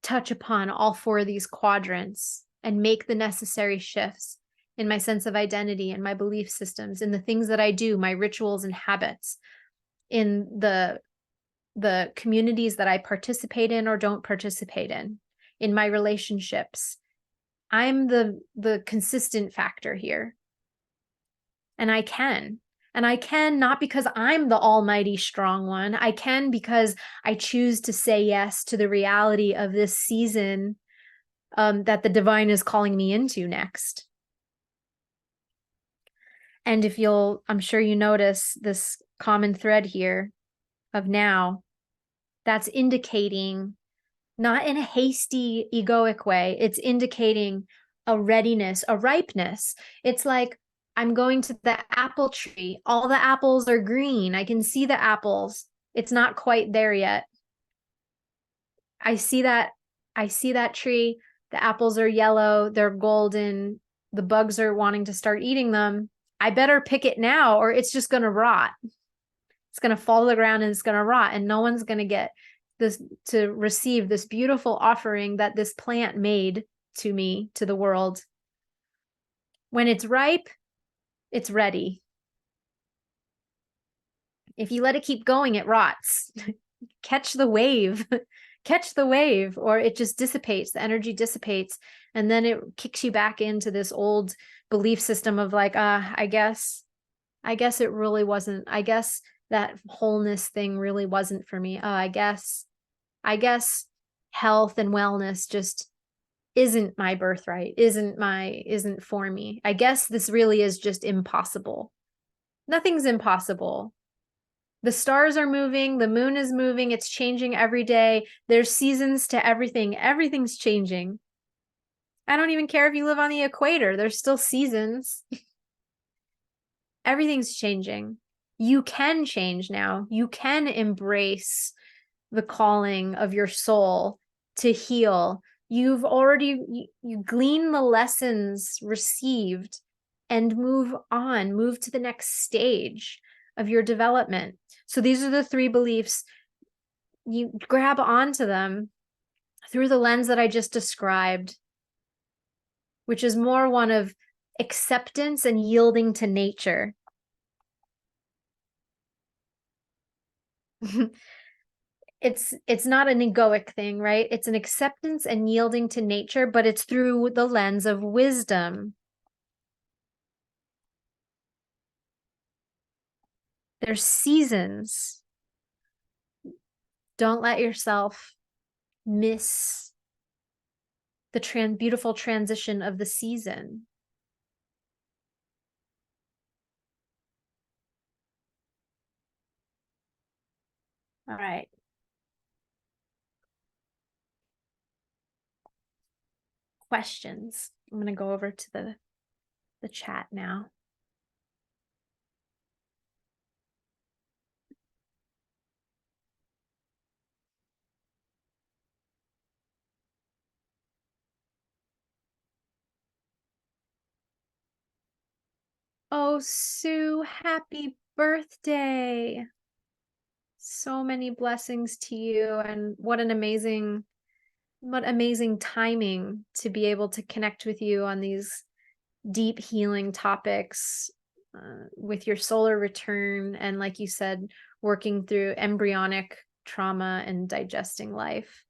touch upon all four of these quadrants and make the necessary shifts in my sense of identity and my belief systems, in the things that I do, my rituals and habits, in the communities that I participate in or don't participate in my relationships. I'm the consistent factor here. And I can. And I can not because I'm the almighty strong one. I can because I choose to say yes to the reality of this season that the divine is calling me into next. And if I'm sure you notice this common thread here of now, that's indicating, not in a hasty, egoic way, it's indicating a readiness, a ripeness. It's like, I'm going to the apple tree. All the apples are green. I can see the apples. It's not quite there yet. I see that tree. The apples are yellow. They're golden. The bugs are wanting to start eating them. I better pick it now or it's just going to rot. It's going to fall to the ground and it's going to rot, and no one's going to get this to receive this beautiful offering that this plant made to me, to the world. When it's ripe, it's ready. If you let it keep going, it rots. Catch the wave. Catch the wave, or it just dissipates. The energy dissipates, and then it kicks you back into this old belief system of like, I guess it really wasn't. I guess that wholeness thing really wasn't for me. I guess health and wellness just isn't my birthright, isn't for me. I guess this really is just impossible. Nothing's impossible. The stars are moving, the moon is moving, it's changing every day. There's seasons to everything. Everything's changing. I don't even care if you live on the equator, there's still seasons. Everything's changing. You can change now. You can embrace the calling of your soul to heal. You've already, you glean the lessons received and move on, move to the next stage of your development. So these are the three beliefs. You grab onto them through the lens that I just described, which is more one of acceptance and yielding to nature. It's not an egoic thing, right? It's an acceptance and yielding to nature, but it's through the lens of wisdom. There's seasons. Don't let yourself miss the beautiful transition of the season. All right. Questions. I'm going to go over to the chat now. Oh, Sue, happy birthday. So many blessings to you, and what amazing timing to be able to connect with you on these deep healing topics with your solar return, and like you said, working through embryonic trauma and digesting life.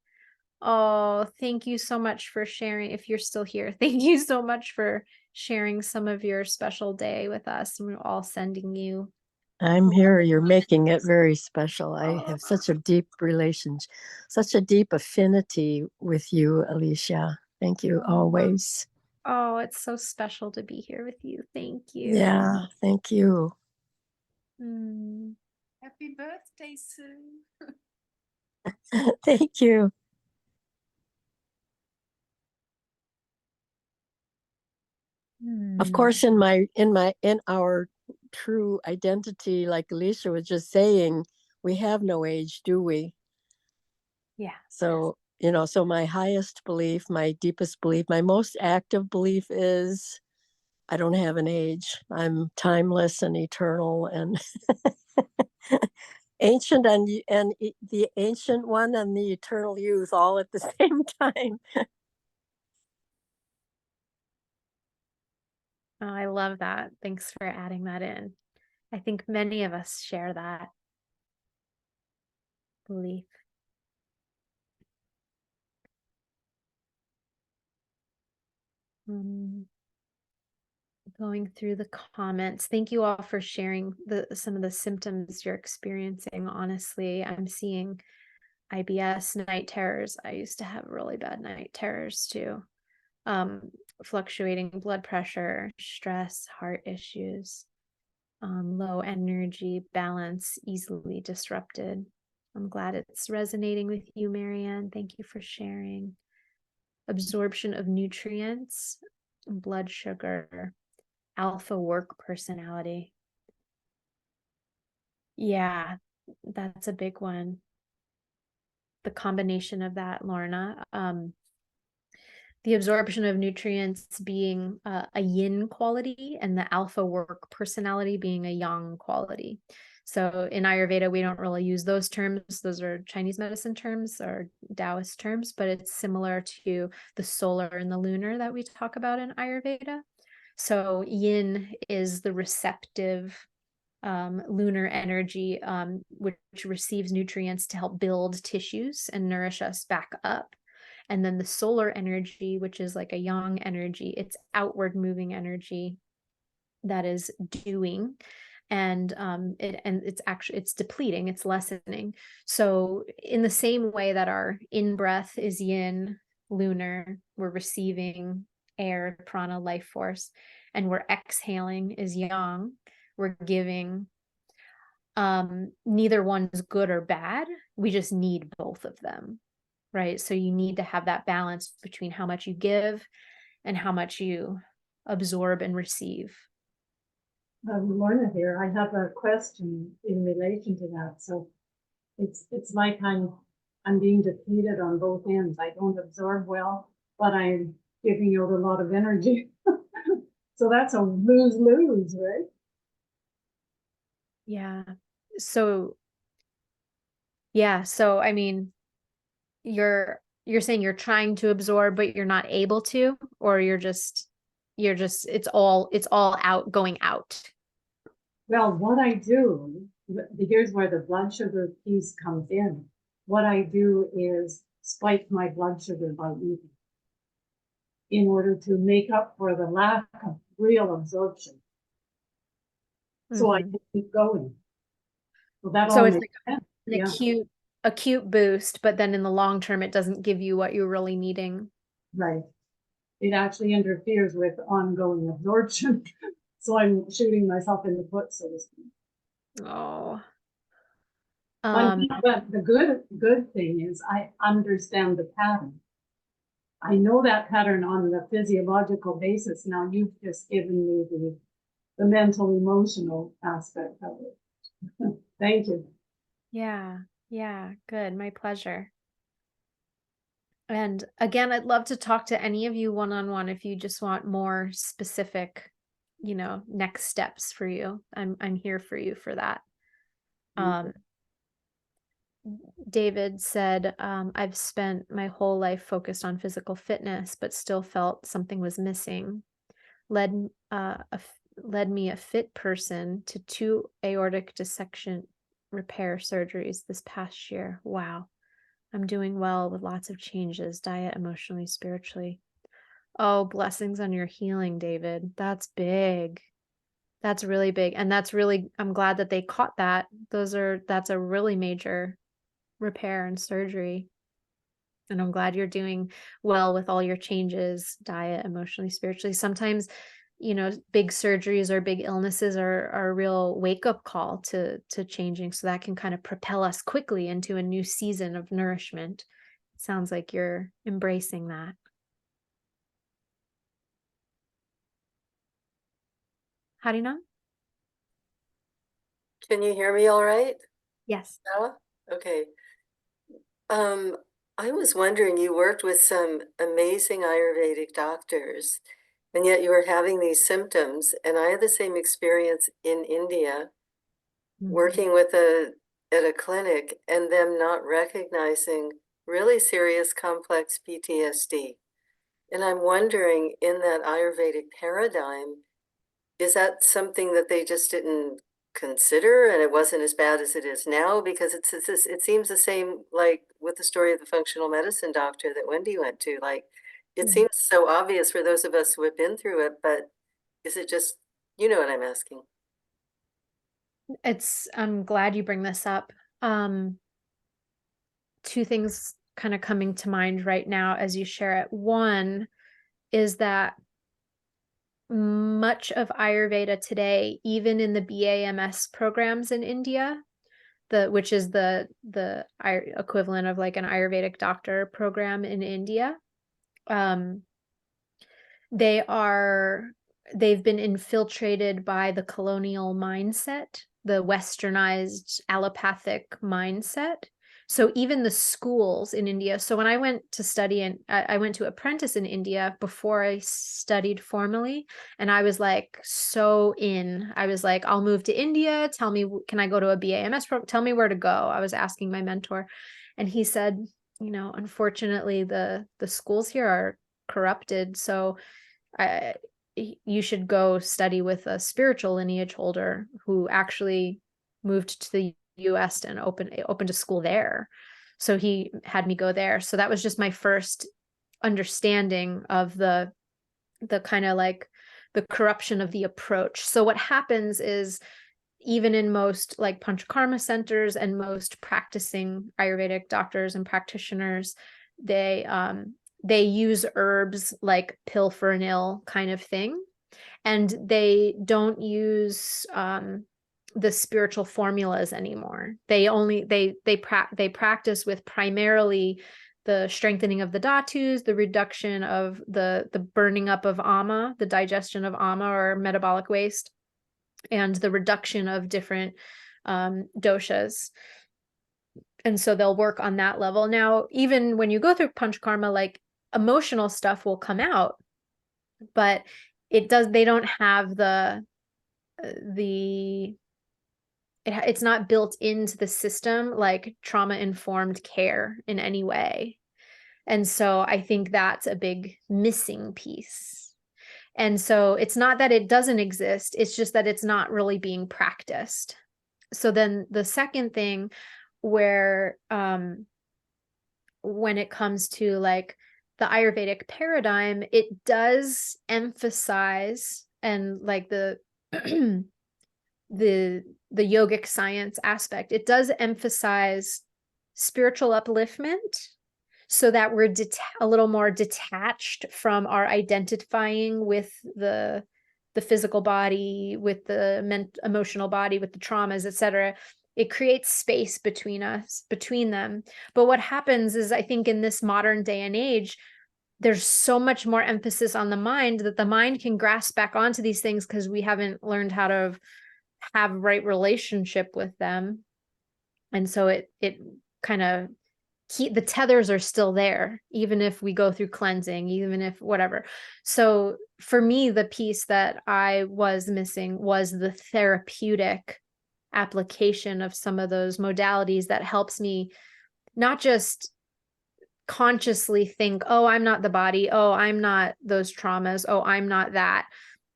Oh, thank you so much for sharing. If you're still here, thank you so much for sharing some of your special day with us. And we're all sending you. I'm here. You're making it very special. I have such a deep relationship, such a deep affinity with you, Alicia. Thank you always. Oh, it's so special to be here with you. Thank you. Yeah, thank you. Happy birthday, Sue. Thank you. Of course, in our true identity, like Alicia was just saying, we have no age, do we? Yeah. So, so my highest belief, my deepest belief, my most active belief is I don't have an age. I'm timeless and eternal, and ancient and the ancient one and the eternal youth all at the same time. Oh, I love that. Thanks for adding that in. I think many of us share that belief. Going through the comments. Thank you all for sharing some of the symptoms you're experiencing. Honestly, I'm seeing IBS, night terrors. I used to have really bad night terrors too. Fluctuating blood pressure, stress, heart issues, low energy, balance, easily disrupted. I'm glad it's resonating with you, Marianne. Thank you for sharing. Absorption of nutrients, blood sugar, alpha work personality. Yeah, that's a big one. The combination of that, Lorna. The absorption of nutrients being a yin quality and the alpha work personality being a yang quality. So in Ayurveda, we don't really use those terms. Those are Chinese medicine terms or Taoist terms, but it's similar to the solar and the lunar that we talk about in Ayurveda. So yin is the receptive lunar energy, which receives nutrients to help build tissues and nourish us back up. And then the solar energy, which is like a yang energy, it's outward moving energy that is doing, and it's depleting, it's lessening. So in the same way that our in breath is yin, lunar, we're receiving air, prana, life force, and we're exhaling is yang, we're giving. Neither one's good or bad. We just need both of them. Right. So you need to have that balance between how much you give and how much you absorb and receive. Lorna here. I have a question in relation to that. So it's like I'm being depleted on both ends. I don't absorb well, but I'm giving out a lot of energy. So that's a lose-lose, right? Yeah. So I mean, you're saying you're trying to absorb but you're not able to, or you're just it's all out, going out. Well, what I do, here's where the blood sugar piece comes in. What I do is spike my blood sugar by eating in order to make up for the lack of real absorption. So I can keep going. Well, that So all it's makes like sense. an Yeah. acute boost, but then in the long term, it doesn't give you what you're really needing. Right. It actually interferes with ongoing absorption. So I'm shooting myself in the foot, so to speak. Oh. But the good thing is I understand the pattern. I know that pattern on the physiological basis. Now you've just given me the mental, emotional aspect of it. Thank you. Yeah, good. My pleasure. And again, I'd love to talk to any of you one-on-one if you just want more specific, next steps for you. I'm here for you for that. David said, I've spent my whole life focused on physical fitness, but still felt something was missing. Led me a fit person to 2 aortic dissection repair surgeries this past year. Wow. I'm doing well with lots of changes, diet, emotionally, spiritually. Oh, blessings on your healing, David. That's big. That's really big. And I'm glad that they caught that. That's a really major repair and surgery. And I'm glad you're doing well with all your changes, diet, emotionally, spiritually. Sometimes, big surgeries or big illnesses are a real wake-up call to changing. So that can kind of propel us quickly into a new season of nourishment. It sounds like you're embracing that. How do you know? Can you hear me all right? Yes. Bella? Okay. I was wondering, you worked with some amazing Ayurvedic doctors, and yet you were having these symptoms. And I had the same experience in India, working with a at a clinic and them not recognizing really serious complex PTSD. And I'm wondering, in that Ayurvedic paradigm, is that something that they just didn't consider and it wasn't as bad as it is now? Because it seems the same, like with the story of the functional medicine doctor that Wendy went to. Like, it Mhm. seems so obvious for those of us who have been through it, but is it just, you know what I'm asking? I'm glad you bring this up. Two things kind of coming to mind right now as you share it. One is that much of Ayurveda today, even in the BAMS programs in India, which is the equivalent of like an Ayurvedic doctor program in India, they've been infiltrated by the colonial mindset, the westernized allopathic mindset. So even the schools in India. So when I went to study and I went to apprentice in India before I studied formally, and I was like I was like, I'll move to India. Tell me, can I go to a BAMS program? Tell me where to go. I was asking my mentor, and he said, unfortunately, the schools here are corrupted. So you should go study with a spiritual lineage holder who actually moved to the US and opened a school there. So he had me go there. So that was just my first understanding of the kind of like the corruption of the approach. So what happens is, even in most like panchakarma centers and most practicing Ayurvedic doctors and practitioners, they use herbs like pilferenil kind of thing, and they don't use the spiritual formulas anymore. They practice with primarily the strengthening of the dhatus, the reduction of the burning up of ama, the digestion of ama or metabolic waste, and the reduction of different doshas. And so they'll work on that level. Now, even when you go through panchakarma, like emotional stuff will come out, but they don't have it's not built into the system like trauma-informed care in any way. And so I think that's a big missing piece. And so it's not that it doesn't exist, it's just that it's not really being practiced. So then the second thing, where when it comes to like the Ayurvedic paradigm, it does emphasize, and like the the yogic science aspect, it does emphasize spiritual upliftment, so that we're a little more detached from our identifying with the physical body, with the emotional body, with the traumas, etc. It creates space between them. But what happens is, I think in this modern day and age, there's so much more emphasis on the mind, that the mind can grasp back onto these things because we haven't learned how to have right relationship with them. And so it kind of the tethers are still there, even if we go through cleansing, even if whatever. So for me, the piece that I was missing was the therapeutic application of some of those modalities that helps me not just consciously think, oh, I'm not the body, oh, I'm not those traumas, oh, I'm not that.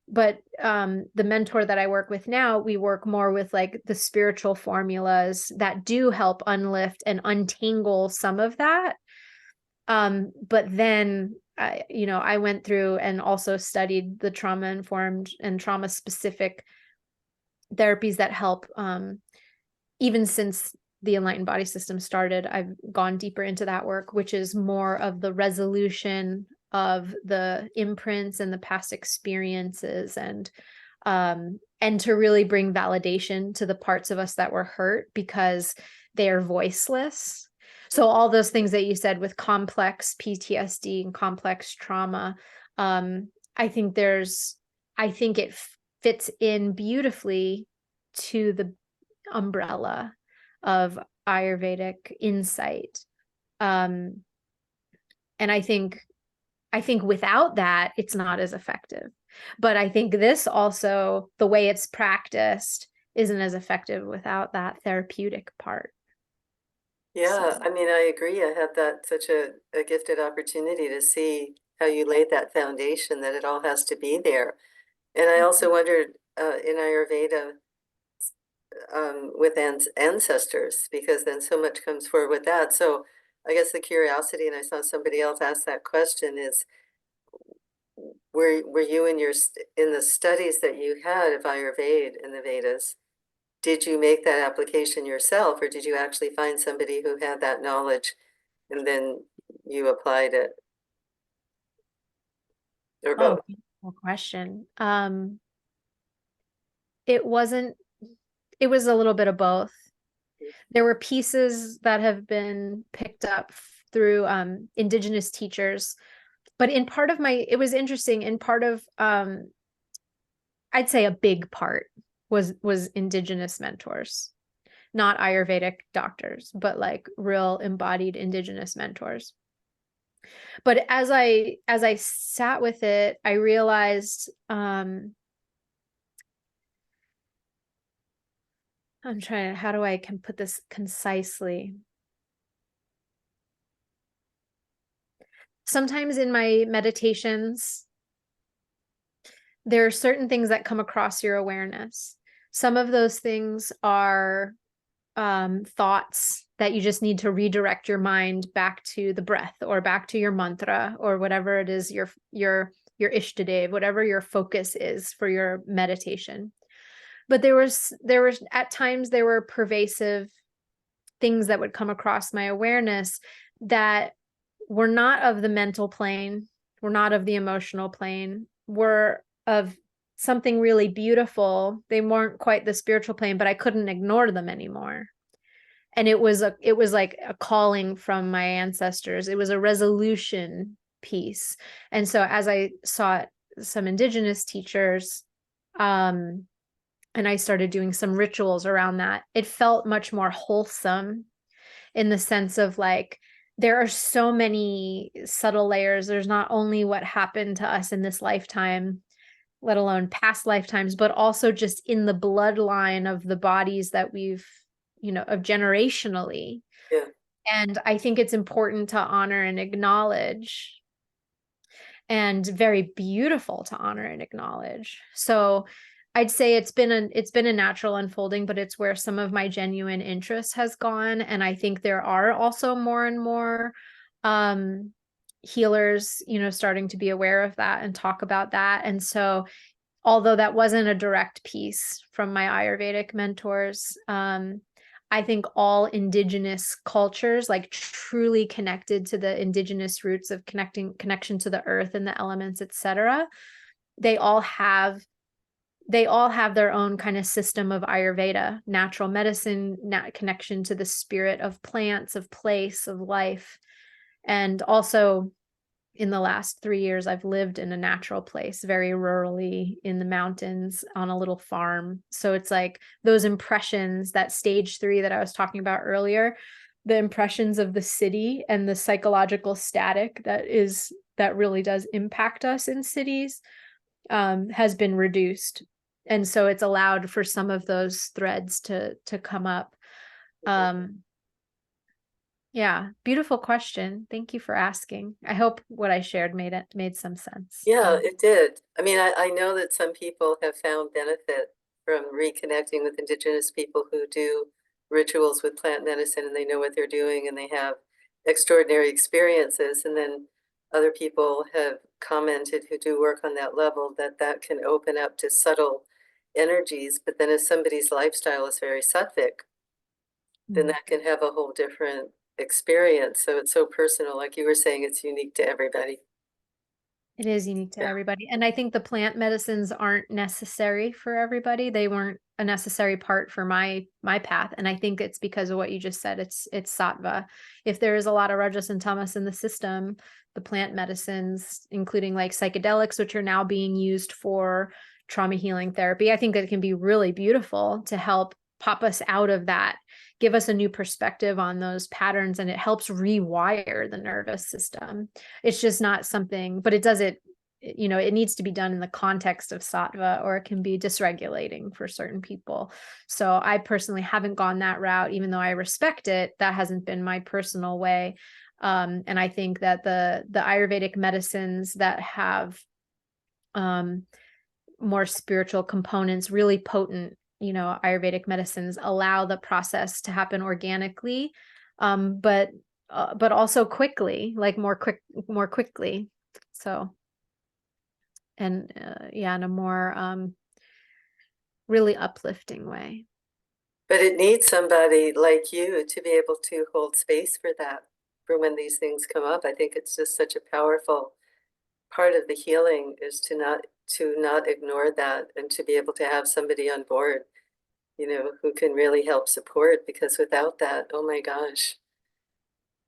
But the mentor that I work with now, we work more with like the spiritual formulas that do help unlift and untangle some of that. But then, I went through and also studied the trauma-informed and trauma-specific therapies that help. Even since the Enlightened Body System started, I've gone deeper into that work, which is more of the resolution of the imprints and the past experiences, and to really bring validation to the parts of us that were hurt because they are voiceless. So all those things that you said with complex PTSD and complex trauma, I think it fits in beautifully to the umbrella of Ayurvedic insight. And I think without that, it's not as effective. But I think this also, the way it's practiced, isn't as effective without that therapeutic part. Yeah, So- I mean, I agree. I had that such a gifted opportunity to see how you laid that foundation, that it all has to be there. And I also wondered in Ayurveda with ancestors, because then so much comes forward with that. So I guess the curiosity, and I saw somebody else ask that question, is were you in in the studies that you had of Ayurveda in the Vedas, did you make that application yourself, or did you actually find somebody who had that knowledge and then you applied it? Or Oh, both? beautiful question. It wasn't, it was a little bit of both. There were pieces that have been picked up through indigenous teachers, but in part of my, it was interesting, in part of I'd say a big part was indigenous mentors, not Ayurvedic doctors, but like real embodied indigenous mentors. But as I sat with it, I realized I'm trying to, how do I can put this concisely? Sometimes in my meditations, there are certain things that come across your awareness. Some of those things are thoughts that you just need to redirect your mind back to the breath or back to your mantra or whatever it is, your Ishtadev, whatever your focus is for your meditation. But there was at times there were pervasive things that would come across my awareness that were not of the mental plane, were not of the emotional plane, were of something really beautiful. They weren't quite the spiritual plane, but I couldn't ignore them anymore. And it was like a calling from my ancestors. It was a resolution piece. And so as I sought some indigenous teachers, and I started doing some rituals around that, it felt much more wholesome in the sense of like, there are so many subtle layers. There's not only what happened to us in this lifetime, let alone past lifetimes, but also just in the bloodline of the bodies that we've, of generationally. Yeah. And I think it's important to honor and acknowledge, and very beautiful to honor and acknowledge. So I'd say it's been a natural unfolding, but it's where some of my genuine interest has gone. And I think there are also more and more healers, starting to be aware of that and talk about that. And so although that wasn't a direct piece from my Ayurvedic mentors, I think all indigenous cultures, like truly connected to the indigenous roots of connection to the earth and the elements, etc., they all have their own kind of system of Ayurveda, natural medicine, connection to the spirit of plants, of place, of life. And also in the last 3 years, I've lived in a natural place, very rurally in the mountains on a little farm. So it's like those impressions, that stage 3 that I was talking about earlier, the impressions of the city and the psychological static that really does impact us in cities, has been reduced. And so it's allowed for some of those threads to come up. Yeah, beautiful question. Thank you for asking. I hope what I shared made some sense. Yeah, it did. I mean, I know that some people have found benefit from reconnecting with indigenous people who do rituals with plant medicine, and they know what they're doing and they have extraordinary experiences. And then other people have commented who do work on that level that can open up to subtle energies. But then if somebody's lifestyle is very sattvic, then that can have a whole different experience. So it's so personal. Like you were saying, it's unique to everybody. It is unique to Yeah. everybody. And I think the plant medicines aren't necessary for everybody. They weren't a necessary part for my path. And I think it's because of what you just said. It's sattva. If there is a lot of rajas and tamas in the system, the plant medicines, including like psychedelics, which are now being used for trauma healing therapy, I think that it can be really beautiful to help pop us out of that, give us a new perspective on those patterns, and it helps rewire the nervous system. It's just not something, but it does it you know, it needs to be done in the context of sattva, or it can be dysregulating for certain people. So I personally haven't gone that route, even though I respect it. That hasn't been my personal way. And I think that the Ayurvedic medicines that have more spiritual components, really potent, you know, Ayurvedic medicines, allow the process to happen organically, but also quickly, like more quickly. So, and yeah, in a more really uplifting way. But it needs somebody like you to be able to hold space for that, for when these things come up. I think it's just such a powerful part of the healing, is to not ignore that, and to be able to have somebody on board, you know, who can really help support, because without that, oh my gosh,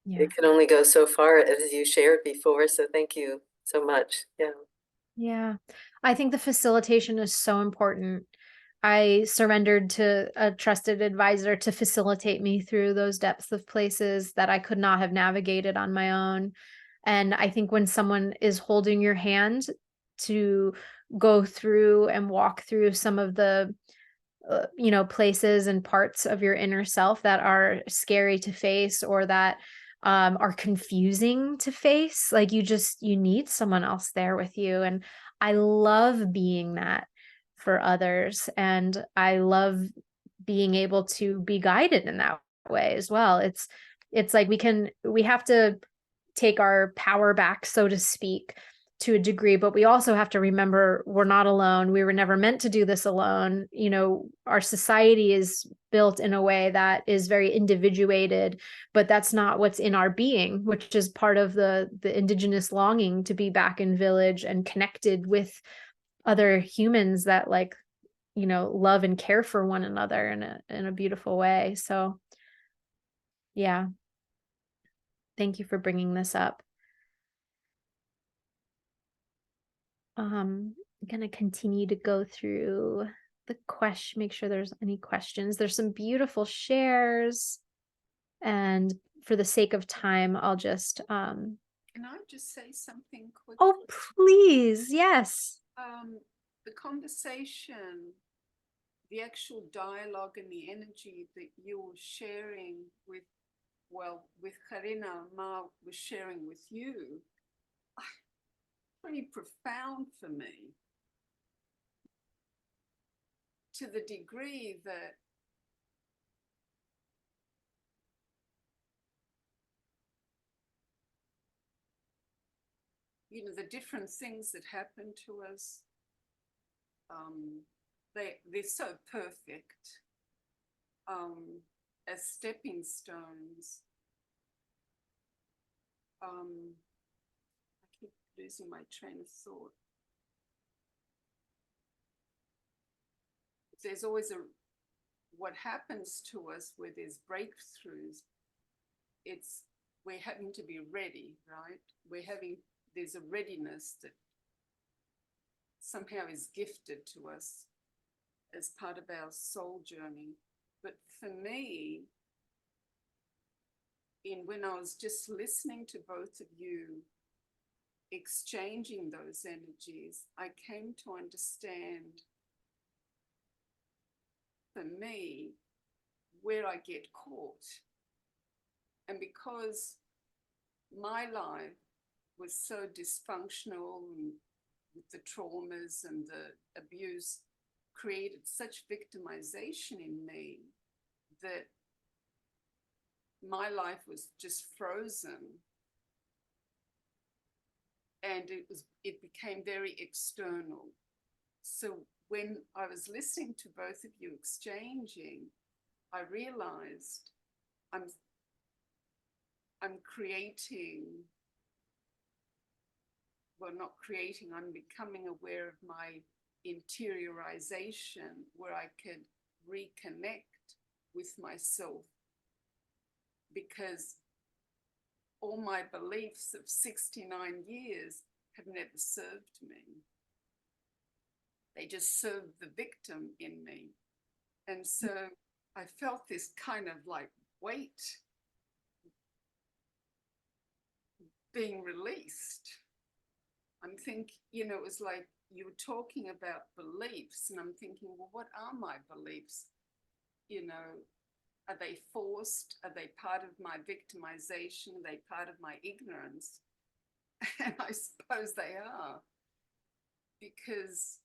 Yeah. it can only go so far, as you shared before. So thank you so much. Yeah. Yeah. I think the facilitation is so important. I surrendered to a trusted advisor to facilitate me through those depths of places that I could not have navigated on my own. And I think when someone is holding your hand to go through and walk through some of the you know, places and parts of your inner self that are scary to face, or that are confusing to face, like you need someone else there with you. And I love being that for others, and I love being able to be guided in that way as well. It's like we have to take our power back, so to speak, to a degree, but we also have to remember we're not alone. We were never meant to do this alone. You know, our society is built in a way that is very individuated, but that's not what's in our being, which is part of the indigenous longing to be back in village and connected with other humans that, like, you know, love and care for one another in a beautiful way. So yeah, thank you for bringing this up. I'm gonna continue to go through the question, make sure there's any questions. There's some beautiful shares, and for the sake of time, I'll just Can I just say something quickly? oh, please, yes. The conversation, the actual dialogue and the energy that you're sharing with, well, with Karina, Ma was sharing with you, pretty profound for me, to the degree that you know, the different things that happen to us, they're so perfect as stepping stones. I keep losing my train of thought. There's always what happens to us where there's breakthroughs, we're having to be ready, right? There's a readiness that somehow is gifted to us as part of our soul journey. But for me, when I was just listening to both of you exchanging those energies, I came to understand, for me, where I get caught. And because my life was so dysfunctional, and with the traumas and the abuse, created such victimization in me that my life was just frozen, and it became very external. So when I was listening to both of you exchanging, I realized I'm creating, well, not creating, I'm becoming aware of my interiorization, where I could reconnect with myself, because all my beliefs of 69 years have never served me. They just served the victim in me. And so I felt this kind of like weight being released. I'm thinking, it was like you were talking about beliefs, and I'm thinking, well, what are my beliefs? Are they forced? Are they part of my victimization? Are they part of my ignorance? And I suppose they are, because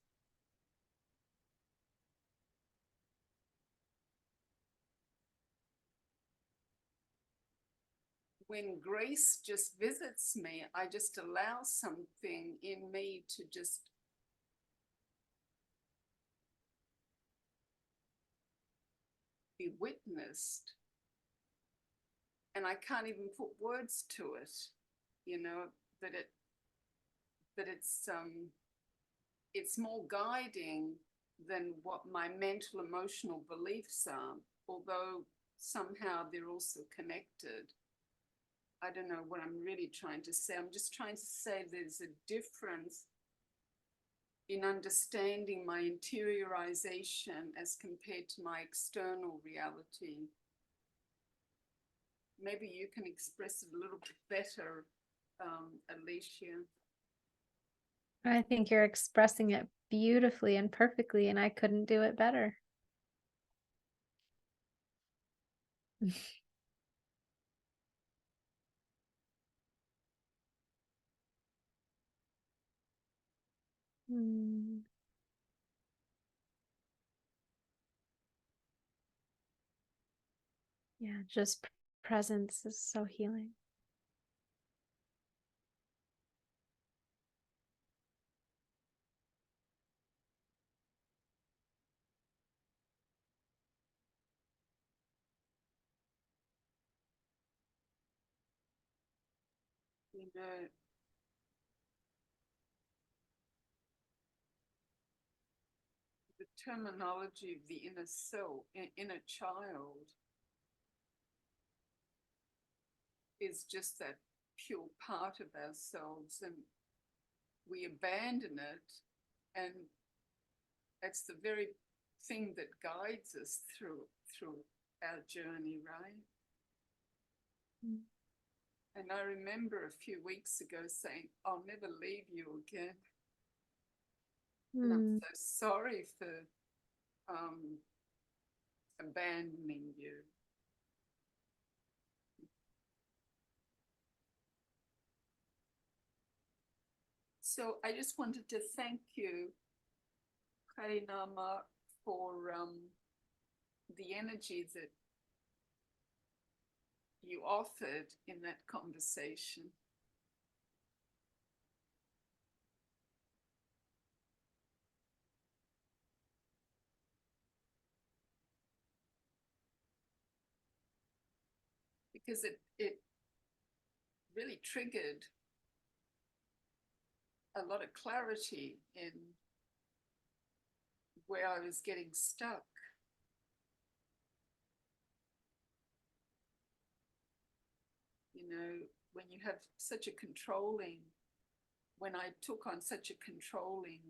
when grace just visits me, I just allow something in me to just be witnessed. And I can't even put words to it, that it's more guiding than what my mental emotional beliefs are, although somehow they're also connected. I don't know what I'm really trying to say. I'm just trying to say there's a difference in understanding my interiorization as compared to my external reality. Maybe you can express it a little bit better, Alicia. I think you're expressing it beautifully and perfectly, and I couldn't do it better. Yeah, just presence is so healing. The terminology of the inner self, inner child, is just that pure part of ourselves, and we abandon it, and it's the very thing that guides us through our journey, right? And I remember a few weeks ago saying, I'll never leave you again. And I'm so sorry for abandoning you. So I just wanted to thank you, Karinama, for the energy that you offered in that conversation. Because it really triggered a lot of clarity in where I was getting stuck. When you have such a controlling, when I took on such a controlling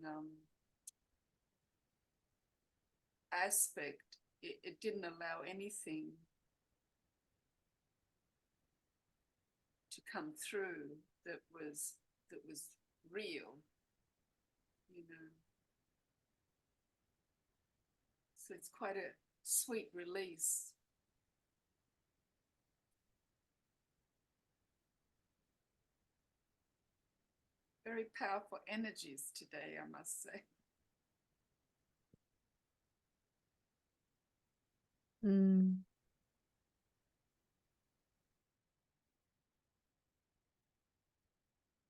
aspect, it didn't allow anything to come through that was real, So it's quite a sweet release. Very powerful energies today, I must say.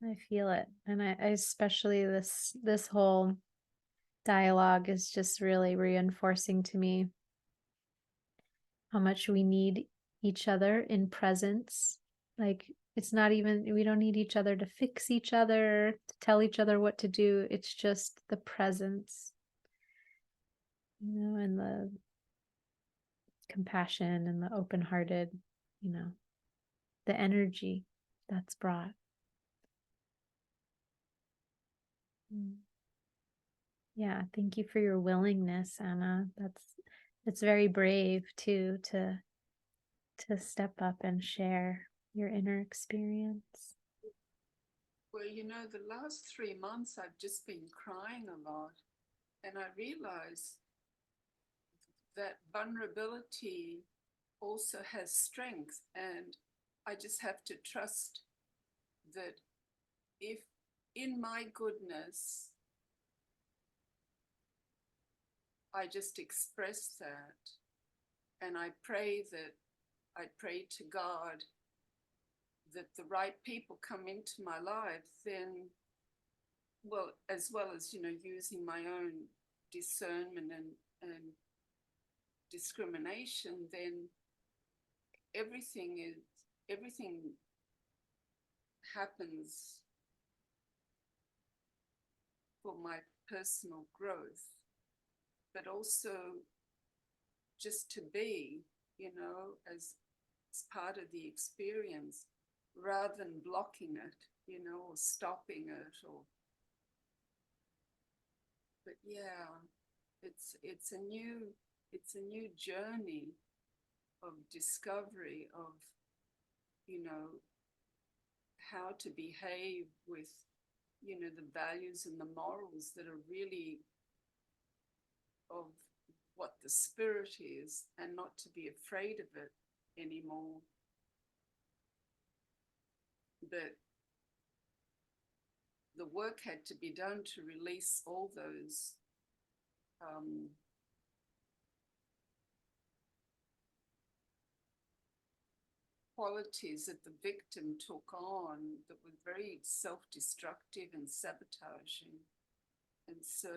I feel it. And I especially this whole dialogue is just really reinforcing to me how much we need each other in presence. Like, it's not even, we don't need each other to fix each other, to tell each other what to do. It's just the presence, and the compassion and the open-hearted, the energy that's brought. Yeah, thank you for your willingness, Anna. It's very brave too to step up and share your inner experience. Well, you know, the last 3 months I've just been crying a lot. And I realize that vulnerability also has strength. And I just have to trust that if in my goodness, I just express that, and I pray to God that the right people come into my life, then, well, as well as, you know, using my own discernment and discrimination, then everything happens for my personal growth, but also just to be, you know, as part of the experience, rather than blocking it, you know, or stopping it, or. But yeah, it's a new journey of discovery of, you know, how to behave with, you know, the values and the morals that are really of what the spirit is, and not to be afraid of it anymore. But the work had to be done to release all those qualities that the victim took on that were very self-destructive and sabotaging. And so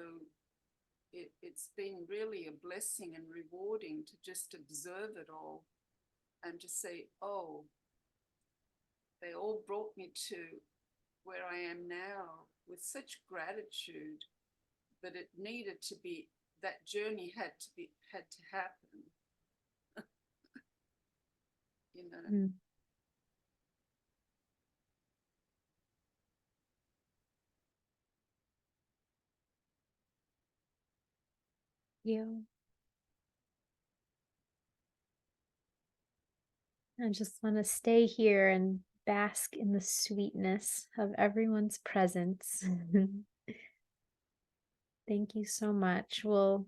it's been really a blessing and rewarding to just observe it all and to say, oh, they all brought me to where I am now with such gratitude, but it needed to be, that journey had to happen. You know. Mm. You. I just want to stay here and bask in the sweetness of everyone's presence. Thank you so much. We'll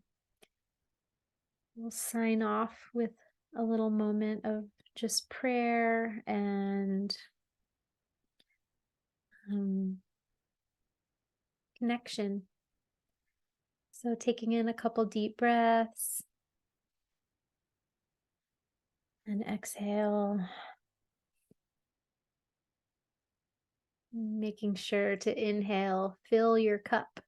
sign off with a little moment of just prayer and connection. So taking in a couple deep breaths and exhale. Making sure to inhale, fill your cup.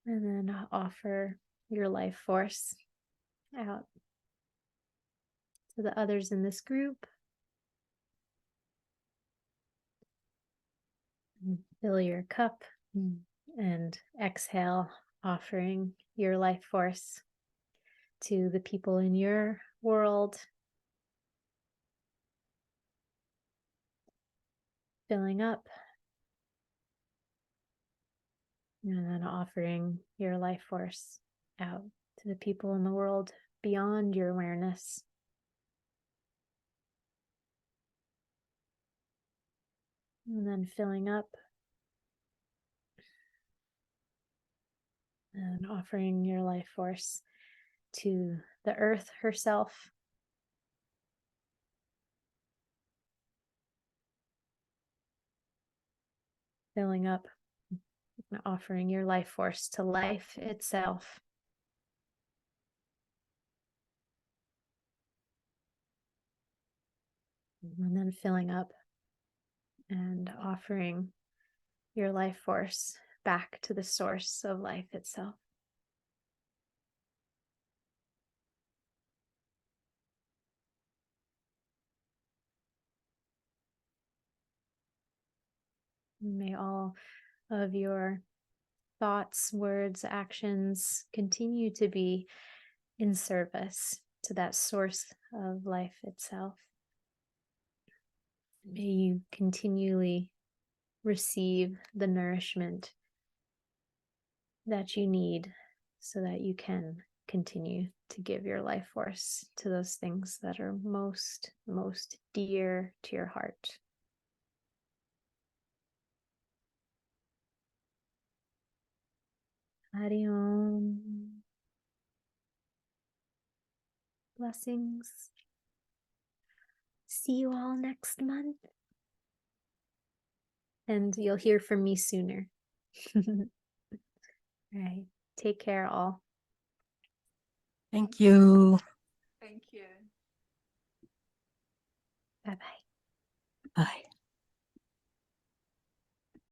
And then offer your life force out to the others in this group. Fill your cup and exhale, offering your life force to the people in your world. Filling up and then offering your life force out to the people in the world beyond your awareness. And then filling up and offering your life force to the earth herself. Filling up and offering your life force to life itself. And then filling up and offering your life force back to the source of life itself. May all of your thoughts, words, actions continue to be in service to that source of life itself. May you continually receive the nourishment that you need so that you can continue to give your life force to those things that are most dear to your heart. Hari Om. Blessings. See you all next month. And you'll hear from me sooner. All right. Take care, all. Thank you. Thank you. Bye bye. Bye.